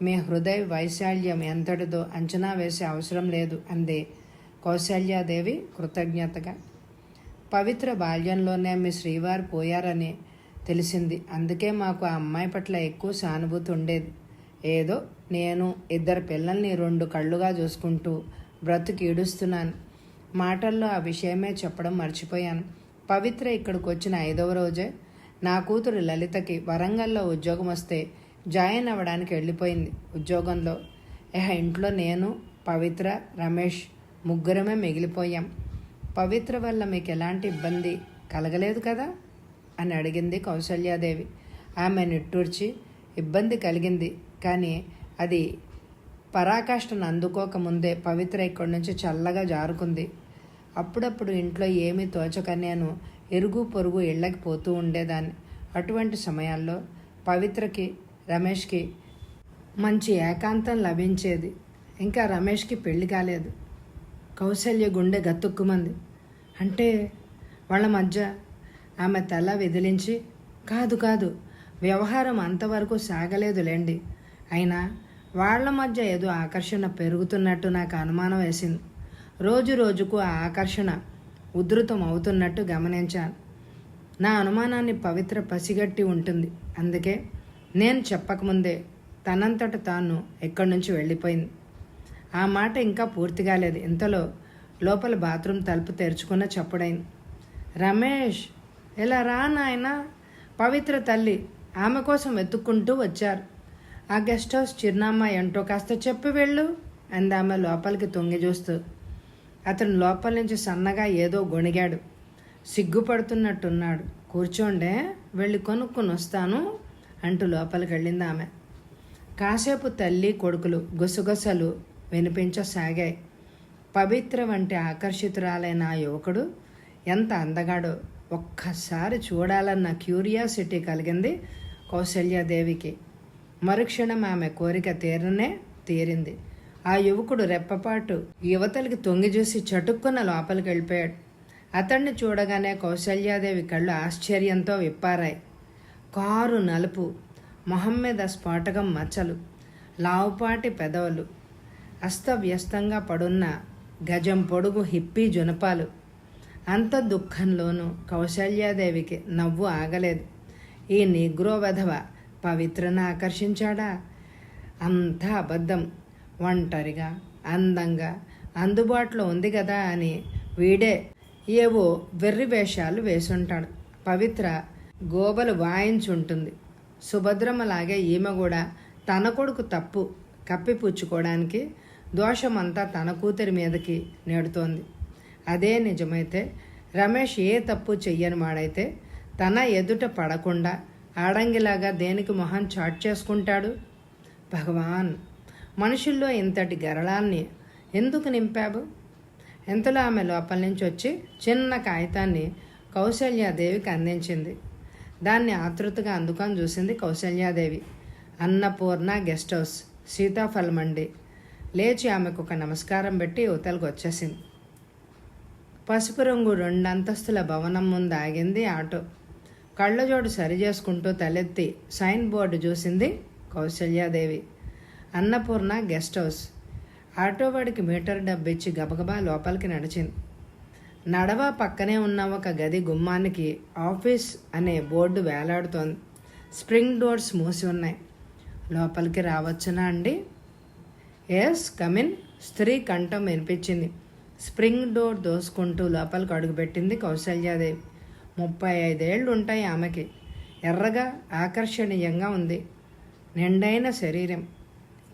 మీ హృదయ వైశాల్యం ఎంతటిదో అంచనా వేసే అవసరం లేదు అంది కౌసల్యాదేవి కృతజ్ఞతగా. పవిత్ర బాల్యంలోనే మీ శ్రీవారు పోయారని తెలిసింది. అందుకే మాకు ఆ అమ్మాయి పట్ల ఎక్కువ సానుభూతి ఉండేది. ఏదో నేను 2 పిల్లల్ని 2 కళ్ళుగా చూసుకుంటూ బ్రతుకు ఈడుస్తున్నాను. మాటల్లో ఆ విషయమే చెప్పడం మర్చిపోయాను. పవిత్ర ఇక్కడికి వచ్చిన 5వ రోజే నా కూతురు లలితకి వరంగల్లో ఉద్యోగం వస్తే జాయిన్ అవ్వడానికి వెళ్ళిపోయింది. ఉద్యోగంలో ఇంట్లో నేను, పవిత్ర, రమేష్ ముగ్గురమే మిగిలిపోయాం. పవిత్ర వల్ల మీకు ఎలాంటి ఇబ్బంది కలగలేదు కదా అని అడిగింది కౌసల్యాదేవి. ఆమె నిట్టూర్చి, ఇబ్బంది కలిగింది, కానీ అది పరాకాష్ఠను అందుకోకముందే పవిత్ర ఇక్కడి నుంచి చల్లగా జారుకుంది. అప్పుడప్పుడు ఇంట్లో ఏమీ తోచక నేను ఇరుగు పొరుగు ఇళ్ళకి పోతూ ఉండేదాన్ని. అటువంటి సమయాల్లో పవిత్రకి, రమేష్కి మంచి ఏకాంతం లభించేది. ఇంకా రమేష్కి పెళ్లి కాలేదు. కౌసల్య గుండె గతుక్కుమంది. అంటే వాళ్ళ మధ్య? ఆమె తల విదిలించి, కాదు, వ్యవహారం అంతవరకు సాగలేదులేండి. అయినా వాళ్ళ మధ్య ఏదో ఆకర్షణ పెరుగుతున్నట్టు నాకు అనుమానం వేసింది. రోజు రోజుకు ఆ ఆకర్షణ ఉధృతం అవుతున్నట్టు గమనించాను. నా అనుమానాన్ని పవిత్ర పసిగట్టి ఉంటుంది. అందుకే నేను చెప్పకముందే తనంతట తాను ఎక్కడి నుంచి వెళ్ళిపోయింది. ఆ మాట ఇంకా పూర్తి కాలేదు. ఇంతలో లోపల బాత్రూమ్ తలుపు తెరుచుకున్న చప్పుడైంది. రమేష్, ఇలా రా నాయనా. పవిత్ర తల్లి ఆమె కోసం వెతుక్కుంటూ వచ్చారు. ఆ గెస్ట్ హౌస్ చిరునామా ఏంటో కాస్త చెప్పి వెళ్ళు అందామె లోపలికి తొంగి చూస్తూ. అతను లోపల నుంచి సన్నగా ఏదో గొణిగాడు. సిగ్గుపడుతున్నట్టున్నాడు. కూర్చోండే, వెళ్ళి కొనుక్కొని వస్తాను అంటూ లోపలికి వెళ్ళింది ఆమె. కాసేపు తల్లి కొడుకులు గుసగుసలు వినిపించసాగాయి. పవిత్ర వంటి ఆకర్షితురాలైన ఆ యువకుడు ఎంత అందగాడో ఒక్కసారి చూడాలన్న క్యూరియాసిటీ కలిగింది కౌసల్యాదేవికి. మరుక్షణం ఆమె కోరిక తీరింది. ఆ యువకుడు రెప్పపాటు యువతలకి తొంగి చూసి చటుక్కున లోపలికి వెళ్ళిపోయాడు. అతన్ని చూడగానే కౌసల్యాదేవి కళ్ళు ఆశ్చర్యంతో విప్పారాయి. కారు నలుపు, మొహం మీద స్ఫోటకం మచ్చలు, లావుపాటి పెదవులు, అస్తవ్యస్తంగా పడున్న గజం పొడుగు హిప్పీ జునపాలు. అంత దుఃఖంలోనూ కౌసల్యాదేవికి నవ్వు ఆగలేదు. ఈ నిగ్రో వెధవ పవిత్రను ఆకర్షించాడా? అంతా అబద్ధం. ఒంటరిగా, అందంగా, అందుబాటులో ఉంది కదా అని వీడే ఏవో వెర్రి వేషాలు వేసుంటాడు. పవిత్ర గోబలు వాయించుంటుంది. సుభద్రమ్మలాగే ఈమె కూడా తన కొడుకు తప్పు కప్పిపుచ్చుకోవడానికి దోషమంతా తన కూతురి మీదకి నెడుతోంది. అదే నిజమైతే రమేష్ ఏ తప్పు చెయ్యని వాడైతే తన ఎదుట పడకుండా ఆడంగిలాగా దేనికి మొహం చాట్ చేసుకుంటాడు? భగవాన్, మనుషుల్లో ఇంతటి గరళాన్ని ఎందుకు నింపావు? ఎంతలో ఆమె లోపల నుంచి వచ్చి చిన్న కాగితాన్ని కౌసల్యాదేవికి అందించింది. దాన్ని ఆతృతగా అందుకొని చూసింది కౌసల్యాదేవి. అన్నపూర్ణ గెస్ట్ హౌస్, సీతాఫల మండి. లేచి ఆమెకు ఒక నమస్కారం పెట్టి యువతలకు వచ్చేసింది. పసుపు రంగు 2 అంతస్తుల భవనం ముందు ఆగింది ఆటో. కళ్ళజోడు సరి చేసుకుంటూ తలెత్తి సైన్ బోర్డు చూసింది Kausalya Devi. Annapurna guest house. Auto వాడికి మీటర్ డబ్బిచ్చి గబగబా లోపలికి నడిచింది. నడవ పక్కనే ఉన్న ఒక గది గుమ్మానికి ఆఫీస్ అనే బోర్డు వేలాడుతోంది. స్ప్రింగ్ డోర్స్ మూసి ఉన్నాయి. లోపలికి రావచ్చునా అండి? Yes, come in. స్త్రీ కంఠం వినిపించింది. స్ప్రింగ్ డోర్ దోసుకుంటూ లోపలికి అడుగుపెట్టింది కౌసల్యాదేవి. 35 ఏళ్ళు ఉంటాయి ఆమెకి. ఎర్రగా ఆకర్షణీయంగా ఉంది. నిండైన శరీరం,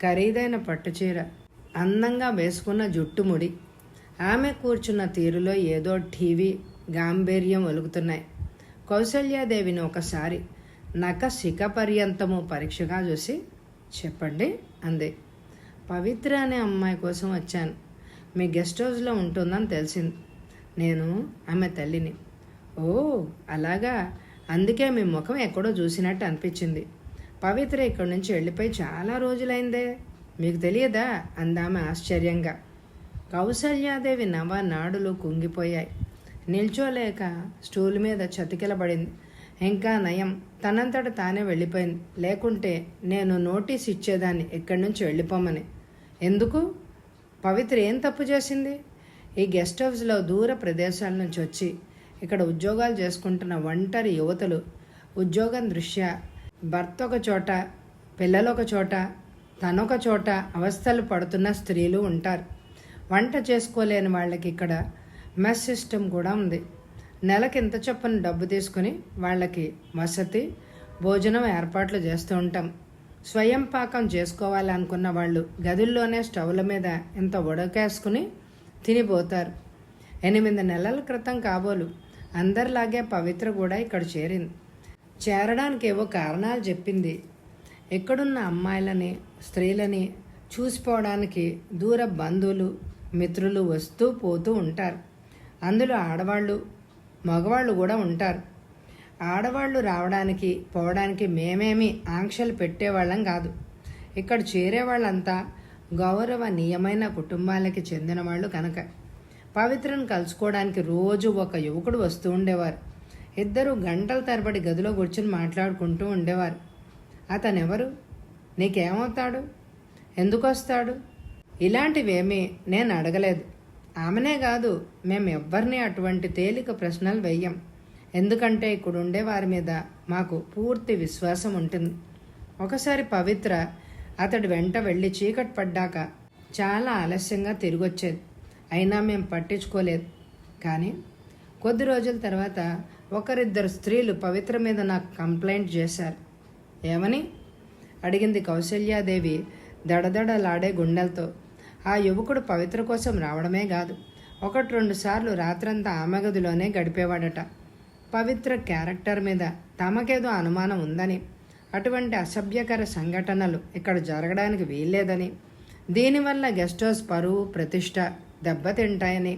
ఖరీదైన పట్టుచీర, అందంగా వేసుకున్న జుట్టుముడి. ఆమె కూర్చున్న తీరులో ఏదో టీవీ గాంభీర్యం ఒలుగుతున్నాయి. కౌసల్యాదేవిని ఒకసారి నఖశిఖ పర్యంతము పరీక్షగా చూసి, చెప్పండి అంది. పవిత్ర అనే అమ్మాయి కోసం వచ్చాను. మీ గెస్ట్ హౌస్లో ఉంటుందని తెలిసింది. నేను ఆమె తల్లిని. ఓ అలాగా, అందుకే మీ ముఖం ఎక్కడో చూసినట్టు అనిపించింది. పవిత్ర ఇక్కడి నుంచి వెళ్ళిపోయి చాలా రోజులైందే, మీకు తెలియదా అందామె ఆశ్చర్యంగా. కౌసల్యాదేవి నవనాడులు కుంగిపోయాయి. నిల్చోలేక స్టూల్ మీద చతికిలబడింది. ఇంకా నయం, తనంతట తానే వెళ్ళిపోయింది. లేకుంటే నేను నోటీస్ ఇచ్చేదాన్ని ఇక్కడి నుంచి వెళ్ళిపోమని. ఎందుకు? పవిత్ర ఏం తప్పు చేసింది? ఈ గెస్ట్ హౌస్లో దూర ప్రదేశాల నుంచి వచ్చి ఇక్కడ ఉద్యోగాలు చేసుకుంటున్న ఒంటరి యువతులు, ఉద్యోగం దృష్ట్యా భర్త ఒక చోట, పిల్లలు ఒక చోట, తనొక చోట అవస్థలు పడుతున్న స్త్రీలు ఉంటారు. వంట చేసుకోలేని వాళ్ళకి ఇక్కడ మెస్ సిస్టమ్ కూడా ఉంది. నెలకి ఇంత చొప్పున డబ్బు తీసుకుని వాళ్ళకి వసతి, భోజనం ఏర్పాట్లు చేస్తూ ఉంటాం. స్వయం పాకం చేసుకోవాలనుకున్న వాళ్ళు గదుల్లోనే స్టవ్ల మీద ఇంత ఉడకేసుకుని తినిపోతారు. 8 నెలల క్రితం కాబోలు అందరిలాగే పవిత్ర కూడా ఇక్కడ చేరింది. చేరడానికి ఏవో కారణాలు చెప్పింది. ఎక్కడున్న అమ్మాయిలని, స్త్రీలని చూసిపోవడానికి దూర బంధువులు, మిత్రులు వస్తూ పోతూ ఉంటారు. అందులో ఆడవాళ్ళు, మగవాళ్ళు కూడా ఉంటారు. ఆడవాళ్ళు రావడానికి పోవడానికి మేమేమి ఆంక్షలు పెట్టేవాళ్ళం కాదు. ఇక్కడ చేరేవాళ్ళంతా గౌరవనీయమైన కుటుంబాలకి చెందిన వాళ్ళు కనుక. పవిత్రను కలుసుకోవడానికి రోజు ఒక యువకుడు వస్తూ ఉండేవారు. ఇద్దరు గంటల తరబడి గదిలో కూర్చుని మాట్లాడుకుంటూ ఉండేవారు. అతనెవరు? నీకేమవుతాడు? ఎందుకు వస్తాడు? ఇలాంటివేమీ నేను అడగలేదు. ఆమెనే కాదు, మేమెవ్వరినీ అటువంటి తేలిక ప్రశ్నలు వెయ్యం. ఎందుకంటే ఇక్కడ ఉండే వారి మీద మాకు పూర్తి విశ్వాసం ఉంటుంది. ఒకసారి పవిత్ర అతడి వెంట వెళ్ళి చీకటి పడ్డాక చాలా ఆలస్యంగా తిరిగొచ్చేది. అయినా మేము పట్టించుకోలేదు. కానీ కొద్ది రోజుల తర్వాత ఒకరిద్దరు స్త్రీలు పవిత్ర మీద నాకు కంప్లైంట్ చేశారు. ఏమని అడిగింది కౌసల్యాదేవి దడదడలాడే గుండెలతో. ఆ యువకుడు పవిత్ర కోసం రావడమే కాదు, 1-2 సార్లు రాత్రంతా ఆమె గదిలోనే గడిపేవాడట. పవిత్ర క్యారెక్టర్ మీద తమకేదో అనుమానం ఉందని, అటువంటి అసభ్యకర సంఘటనలు ఇక్కడ జరగడానికి వీల్లేదని, దీనివల్ల గెస్ట్ హౌస్ పరువు ప్రతిష్ట దెబ్బతింటాయని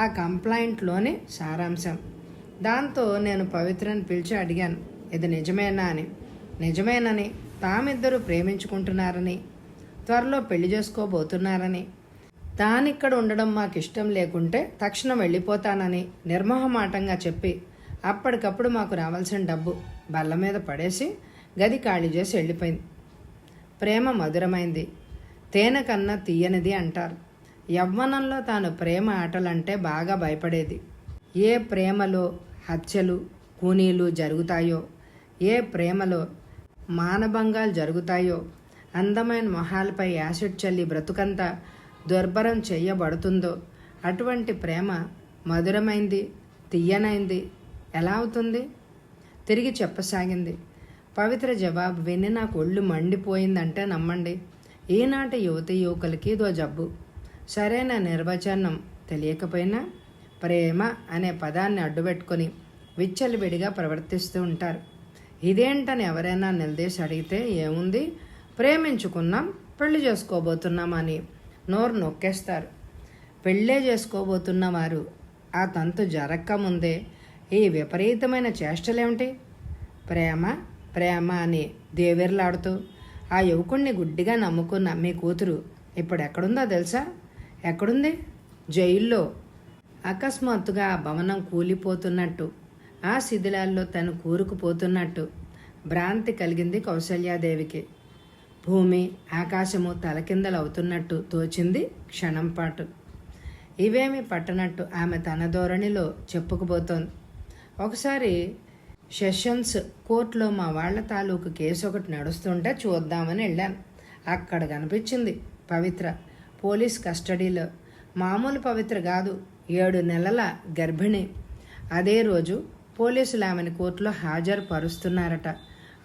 ఆ కంప్లైంట్లోని సారాంశం. దాంతో నేను పవిత్రను పిలిచి అడిగాను, ఇది నిజమేనా అని. నిజమేనని, తామిద్దరూ ప్రేమించుకుంటున్నారని, త్వరలో పెళ్లి చేసుకోబోతున్నారని, తానిక్కడ ఉండడం మాకు ఇష్టం లేకుంటే తక్షణం వెళ్ళిపోతానని నిర్మోహమాటంగా చెప్పి అప్పటికప్పుడు మాకు రావాల్సిన డబ్బు బల్ల మీద పడేసి గది ఖాళీ చేసి వెళ్ళిపోయింది. ప్రేమ మధురమైంది, తేనె కన్నా తీయనిది అంటారు. యవ్వనంలో తాను ప్రేమ ఆటలంటే బాగా భయపడేది. ఏ ప్రేమలో హత్యలు కూనీలు జరుగుతాయో, ఏ ప్రేమలో మానభంగాలు జరుగుతాయో, అందమైన మొహాలపై యాసిడ్ చల్లి బ్రతుకంతా దుర్భరం చెయ్యబడుతుందో అటువంటి ప్రేమ మధురమైంది, తీయనైంది ఎలా అవుతుంది? తిరిగి చెప్పసాగింది. పవిత్ర జవాబు విని నాకు ఒళ్ళు మండిపోయిందంటే నమ్మండి. ఈనాటి యువతి యువకులకి ఇదో జబ్బు. సరైన నిర్వచనం తెలియకపోయినా ప్రేమ అనే పదాన్ని అడ్డుపెట్టుకొని విచ్చలవిడిగా ప్రవర్తిస్తూ ఉంటారు. ఇదేంటని ఎవరైనా నిలదీసి అడిగితే ఏముంది, ప్రేమించుకున్నాం, పెళ్లి చేసుకోబోతున్నాం అని నోరు నొక్కేస్తారు. పెళ్ళే చేసుకోబోతున్న వారు ఆ తంతు జరక్క ముందే ఈ విపరీతమైన చేష్టలేమిటి? ప్రేమ ప్రేమ అని దేవేర్లాడుతూ ఆ యువకుణ్ణి గుడ్డిగా నమ్ముకున్న మీ కూతురు ఇప్పుడు ఎక్కడుందో తెలుసా? ఎక్కడుంది? జైల్లో. అకస్మాత్తుగా ఆ భవనం కూలిపోతున్నట్టు, ఆ శిథిలాల్లో తను కూరుకుపోతున్నట్టు భ్రాంతి కలిగింది కౌసల్యాదేవికి. భూమి ఆకాశము తలకిందలవుతున్నట్టు తోచింది క్షణం పాటు. ఇవేమి పట్టనట్టు ఆమె తన ధోరణిలో చెప్పుకుపోతోంది. ఒకసారి సెషన్స్ కోర్టులో మా వాళ్ల తాలూకు కేసు ఒకటి నడుస్తుంటే చూద్దామని వెళ్ళాను. అక్కడ కనిపించింది పవిత్ర పోలీస్ కస్టడీలో. మామూలు పవిత్ర కాదు, 7 నెలల గర్భిణి. అదే రోజు పోలీసులు ఆమెను కోర్టులో హాజరు పరుస్తున్నారట.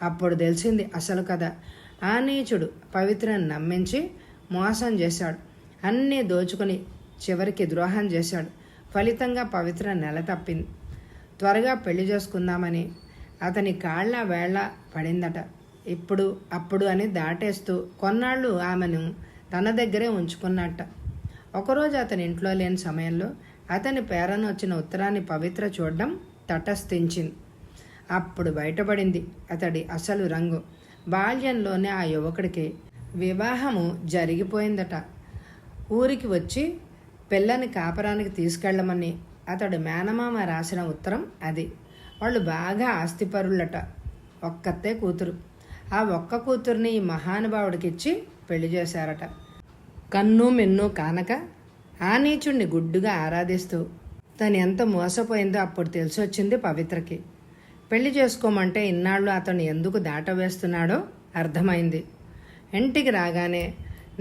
అప్పుడు తెలిసింది అసలు కథ. ఆ నీచుడు పవిత్రను నమ్మించి మోసం చేశాడు, అన్నీ దోచుకుని చివరికి ద్రోహం చేశాడు. ఫలితంగా పవిత్ర నెల తప్పింది. త్వరగా పెళ్లి చేసుకుందామని అతని కాళ్ళ వేళ్ళ పడిందట. ఇప్పుడు అప్పుడు అని దాటేస్తూ కొన్నాళ్ళు ఆమెను తన దగ్గరే ఉంచుకున్నట్ట. ఒకరోజు అతని ఇంట్లో లేని సమయంలో అతని పేరన వచ్చిన ఉత్తరాన్ని పవిత్ర చూడడం తటస్థించింది. అప్పుడు బయటపడింది అతడి అసలు రంగు. బాల్యంలోనే ఆ యువకుడికి వివాహము జరిగిపోయిందట. ఊరికి వచ్చి పిల్లని కాపరానికి తీసుకెళ్లమని అతడు మేనమామ రాసిన ఉత్తరం అది. వాళ్ళు బాగా ఆస్తిపరులట. ఒక్కతే కూతురు. ఆ ఒక్క కూతుర్ని ఈ మహానుభావుడికిచ్చి పెళ్లి చేశారట. కన్ను మిన్ను కానక ఆ నీచుణ్ణి గుడ్డుగా ఆరాధిస్తూ తను ఎంత మోసపోయిందో అప్పుడు తెలిసొచ్చింది పవిత్రకి. పెళ్లి చేసుకోమంటే ఇన్నాళ్ళు అతను ఎందుకు దాటవేస్తున్నాడో అర్థమైంది. ఇంటికి రాగానే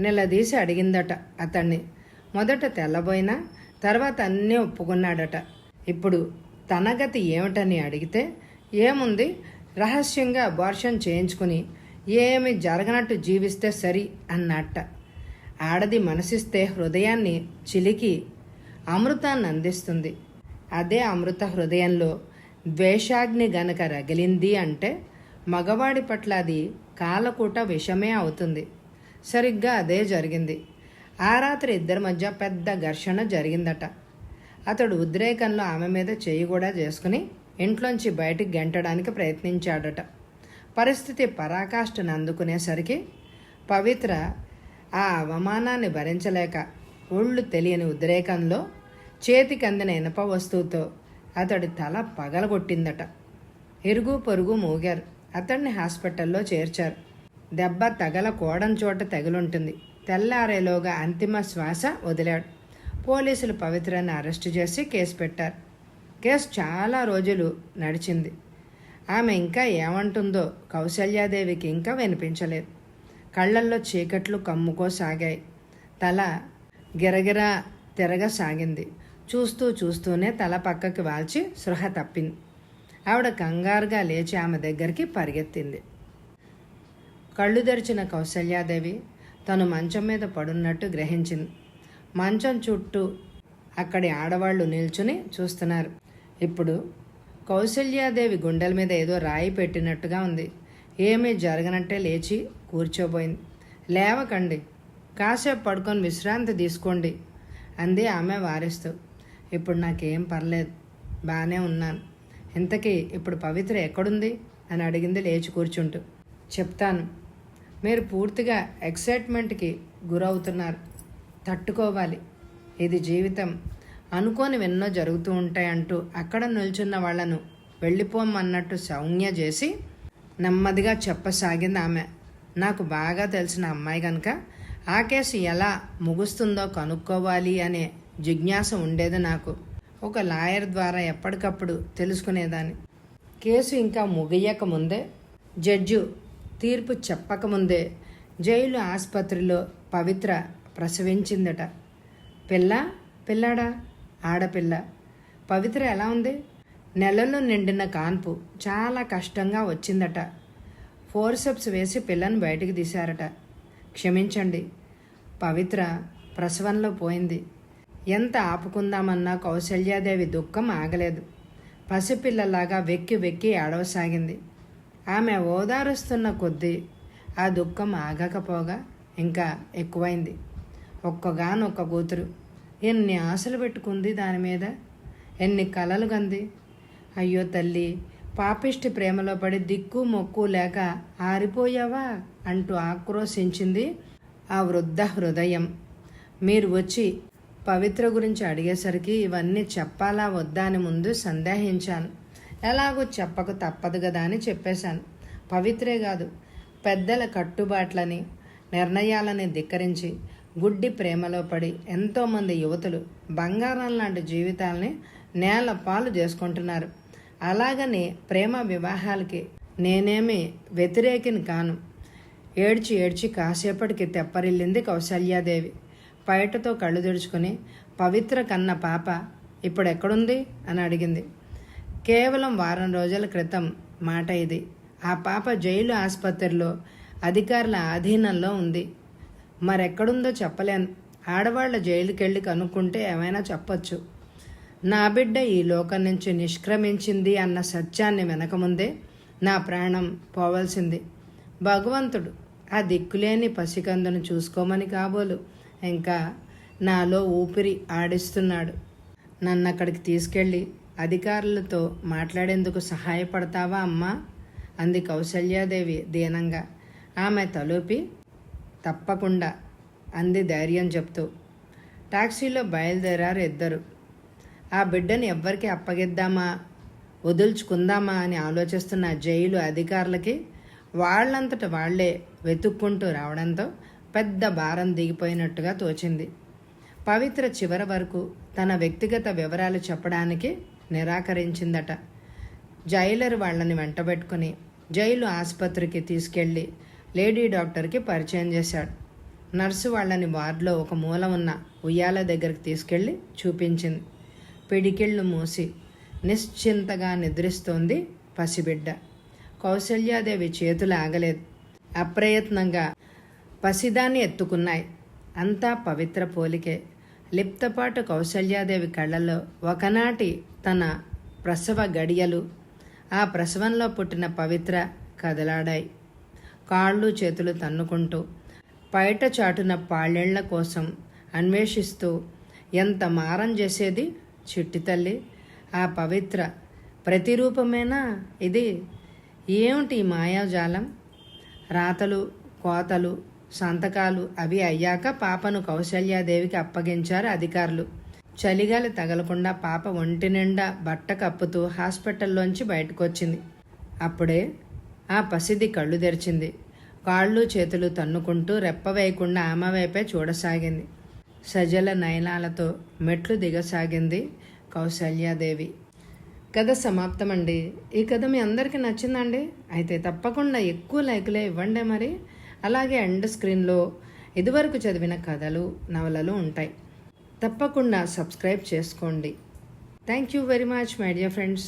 నిలదీసి అడిగిందట అతన్ని. మొదట తెల్లబోయినా తర్వాత అన్నీ ఒప్పుకున్నాడట. ఇప్పుడు తన గతి ఏమిటని అడిగితే ఏముంది, రహస్యంగా అబార్షన్ చేయించుకుని ఏమి జరగనట్టు జీవిస్తే సరి అన్నట్ట. ఆడది మనసిస్తే హృదయాన్ని చిలికి అమృతాన్ని అందిస్తుంది. అదే అమృత హృదయంలో ద్వేషాగ్ని గనక రగిలింది అంటే మగవాడి పట్ల అది కాలకూట విషమే అవుతుంది. సరిగ్గా అదే జరిగింది. ఆ రాత్రి ఇద్దరి మధ్య పెద్ద ఘర్షణ జరిగిందట. అతడు ఉద్రేకంలో ఆమె మీద చేయి కూడా చేసుకుని ఇంట్లోంచి బయటికి గెంటడానికి ప్రయత్నించాడట. పరిస్థితి పరాకాష్ఠను అందుకునేసరికి పవిత్ర ఆ అవమానాన్ని భరించలేక ఒళ్ళు తెలియని ఉద్రేకంలో చేతికి అందిన ఇనప వస్తువుతో అతడి తల పగలగొట్టిందట. ఇరుగు పొరుగు మోగారు. అతడిని హాస్పిటల్లో చేర్చారు. దెబ్బ తగల కోడని చోట తగిలుంటుంది. తెల్లారేలోగా అంతిమ శ్వాస వదిలాడు. పోలీసులు పవిత్రని అరెస్టు చేసి కేసు పెట్టారు. కేసు చాలా రోజులు నడిచింది. ఆమె ఇంకా ఏమంటుందో కౌసల్యాదేవికి ఇంకా వినిపించలేదు. కళ్ళల్లో చీకట్లు కమ్ముకోసాగాయి. తల గిరగిరా తిరగసాగింది. చూస్తూనే తల పక్కకి వాల్చి స్పృహ తప్పింది. ఆవిడ కంగారుగా లేచి ఆమె దగ్గరికి పరిగెత్తింది. కళ్ళు తెరిచిన కౌసల్యాదేవి తను మంచం మీద పడున్నట్టు గ్రహించింది. మంచం చుట్టూ అక్కడి ఆడవాళ్లు నిల్చుని చూస్తున్నారు. ఇప్పుడు కౌసల్యాదేవి గుండెల మీద ఏదో రాయి పెట్టినట్టుగా ఉంది. ఏమీ జరగనట్టే లేచి కూర్చోబోయింది. లేవకండి, కాసేపు పడుకొని విశ్రాంతి తీసుకోండి అంది ఆమె వారిస్తూ. ఇప్పుడు నాకేం పర్లేదు, బాగానే ఉన్నాను. ఇంతకీ ఇప్పుడు పవిత్ర ఎక్కడుంది అని అడిగింది లేచి కూర్చుంటూ. చెప్తాను. మీరు పూర్తిగా ఎక్సైట్మెంట్కి గురవుతున్నారు. తట్టుకోవాలి, ఇది జీవితం, అనుకోని ఎన్నో జరుగుతూ ఉంటాయంటూ అక్కడ నిల్చున్న వాళ్లను వెళ్ళిపోమన్నట్టు సౌజ్ఞ చేసి నెమ్మదిగా చెప్పసాగింది ఆమె. నాకు బాగా తెలిసిన అమ్మాయి కనుక ఆ కేసు ఎలా ముగుస్తుందో కనుక్కోవాలి అనే జిజ్ఞాస ఉండేది నాకు. ఒక లాయర్ ద్వారా ఎప్పటికప్పుడు తెలుసుకునేదాన్ని. కేసు ఇంకా ముగియకముందే, జడ్జు తీర్పు చెప్పకముందే జైలు ఆసుపత్రిలో పవిత్ర ప్రసవించిందట. పిల్లాడా? ఆడపిల్ల. పవిత్ర ఎలా ఉంది? నెలలు నిండిన కాన్పు చాలా కష్టంగా వచ్చిందట. ఫోర్సెప్స్ వేసి పిల్లను బయటికి తీశారట. క్షమించండి, పవిత్ర ప్రసవంలో పోయింది. ఎంత ఆపుకుందామన్నా కౌసల్యాదేవి దుఃఖం ఆగలేదు. పసిపిల్లలాగా వెక్కి వెక్కి ఏడవసాగింది. ఆమె ఓదారుస్తున్న కొద్దీ ఆ దుఃఖం ఆగకపోగా ఇంకా ఎక్కువైంది. ఒక్కగానొక్క కూతురు. ఎన్ని ఆశలు పెట్టుకుంది దాని మీద, ఎన్ని కలలు కంది. అయ్యో తల్లి, పాపిష్టి ప్రేమలో పడి దిక్కు మొక్కు లేక ఆరిపోయావా అంటూ ఆక్రోశించింది ఆ వృద్ధ హృదయం. మీరు వచ్చి పవిత్ర గురించి అడిగేసరికి ఇవన్నీ చెప్పాలా వద్దా అని ముందు సందేహించాను. ఎలాగో చెప్పక తప్పదు కదా అని చెప్పేశాను. పవిత్రే కాదు, పెద్దల కట్టుబాట్లని నిర్ణయాలని ధిక్కరించి గుడ్డి ప్రేమలో పడి ఎంతోమంది యువతులు బంగారం లాంటి జీవితాలని నేల పాలు చేసుకుంటున్నారు. అలాగని ప్రేమ వివాహాలకి నేనేమి వ్యతిరేకిని కాను. ఏడ్చి ఏడ్చి కాసేపటికి తెప్పరిల్లింది కౌసల్యాదేవి. పైటతో కళ్ళు తుడుచుకుని, పవిత్ర కన్న పాప ఇప్పుడెక్కడుంది అని అడిగింది. కేవలం వారం రోజుల క్రితం మాట ఇది. ఆ పాప జైలు ఆసుపత్రిలో అధికారుల ఆధీనంలో ఉంది. మరెక్కడుందో చెప్పలేను. ఆడవాళ్ల జైలుకెళ్ళి కనుక్కుంటే ఏమైనా చెప్పొచ్చు. నా బిడ్డ ఈ లోకం నుంచి నిష్క్రమించింది అన్న సత్యాన్ని వెనకముందే నా ప్రాణం పోవలసింది. భగవంతుడు ఆ దిక్కులేని పసికందును చూసుకోమని కాబోలు ఇంకా నాలో ఊపిరి ఆడిస్తున్నాడు. నన్ను అక్కడికి తీసుకెళ్ళి అధికారులతో మాట్లాడేందుకు సహాయపడతావా అమ్మా అంది కౌసల్యాదేవి దీనంగా. ఆమె తలూపి తప్పకుండా అంది ధైర్యం చెప్తూ. టాక్సీలో బయలుదేరారు ఇద్దరు. ఆ బిడ్డని ఎవ్వరికి అప్పగిద్దామా వదుల్చుకుందామా అని ఆలోచిస్తున్న జైలు అధికారులకి వాళ్ళంతట వాళ్లే వెతుక్కుంటూ రావడంతో పెద్ద భారం దిగిపోయినట్టుగా తోచింది. పవిత్ర చివరి వరకు తన వ్యక్తిగత వివరాలు చెప్పడానికి నిరాకరించిందట. జైలర్ వాళ్ళని వెంటబెట్టుకుని జైలు ఆసుపత్రికి తీసుకెళ్లి లేడీ డాక్టర్కి పరిచయం చేశాడు. నర్సు వాళ్ళని వార్డులో ఒక మూల ఉన్న ఉయ్యాల దగ్గరికి తీసుకెళ్లి చూపించింది. పిడికిళ్ళు మూసి నిశ్చింతగా నిద్రిస్తోంది పసిబిడ్డ. కౌసల్యాదేవి చేతులు ఆగలేదు. అప్రయత్నంగా పసిదాన్ని ఎత్తుకున్నాయి. అంతా పవిత్ర పోలికే. లిప్తపాటు కౌసల్యాదేవి కళ్ళల్లో ఒకనాటి తన ప్రసవ గడియలు, ఆ ప్రసవంలో పుట్టిన పవిత్ర కదలాడాయి. కాళ్ళు చేతులు తన్నుకుంటూ పైట చాటున పాళ్ళేళ్ల కోసం అన్వేషిస్తూ ఎంత మారం చేసేది చిట్టి తల్లి. ఆ పవిత్ర ప్రతిరూపమేనా ఇది? ఏమిటి మాయాజాలం? రాతలు, కోతలు, సంతకాలు అవి అయ్యాక పాపను కౌసల్యాదేవికి అప్పగించారు అధికారులు. చలిగాలి తగలకుండా పాప ఒంటి నిండా బట్ట కప్పుతూ హాస్పిటల్లోంచి బయటకొచ్చింది. అప్పుడే ఆ పసిది కళ్ళు తెరిచింది. కాళ్ళు చేతులు తన్నుకుంటూ రెప్పవేయకుండా ఆమె వైపే చూడసాగింది. సజల నయనాలతో మెట్లు దిగసాగింది కౌసల్యాదేవి. కథ సమాప్తమండి. ఈ కథ మీ అందరికీ నచ్చిందండి? అయితే తప్పకుండా ఎక్కువ లైకులే ఇవ్వండి. మరి అలాగే ఎండ్ స్క్రీన్లో ఇదివరకు చదివిన కథలు, నవలలు ఉంటాయి. తప్పకుండా సబ్స్క్రైబ్ చేసుకోండి. Thank you very much my dear friends.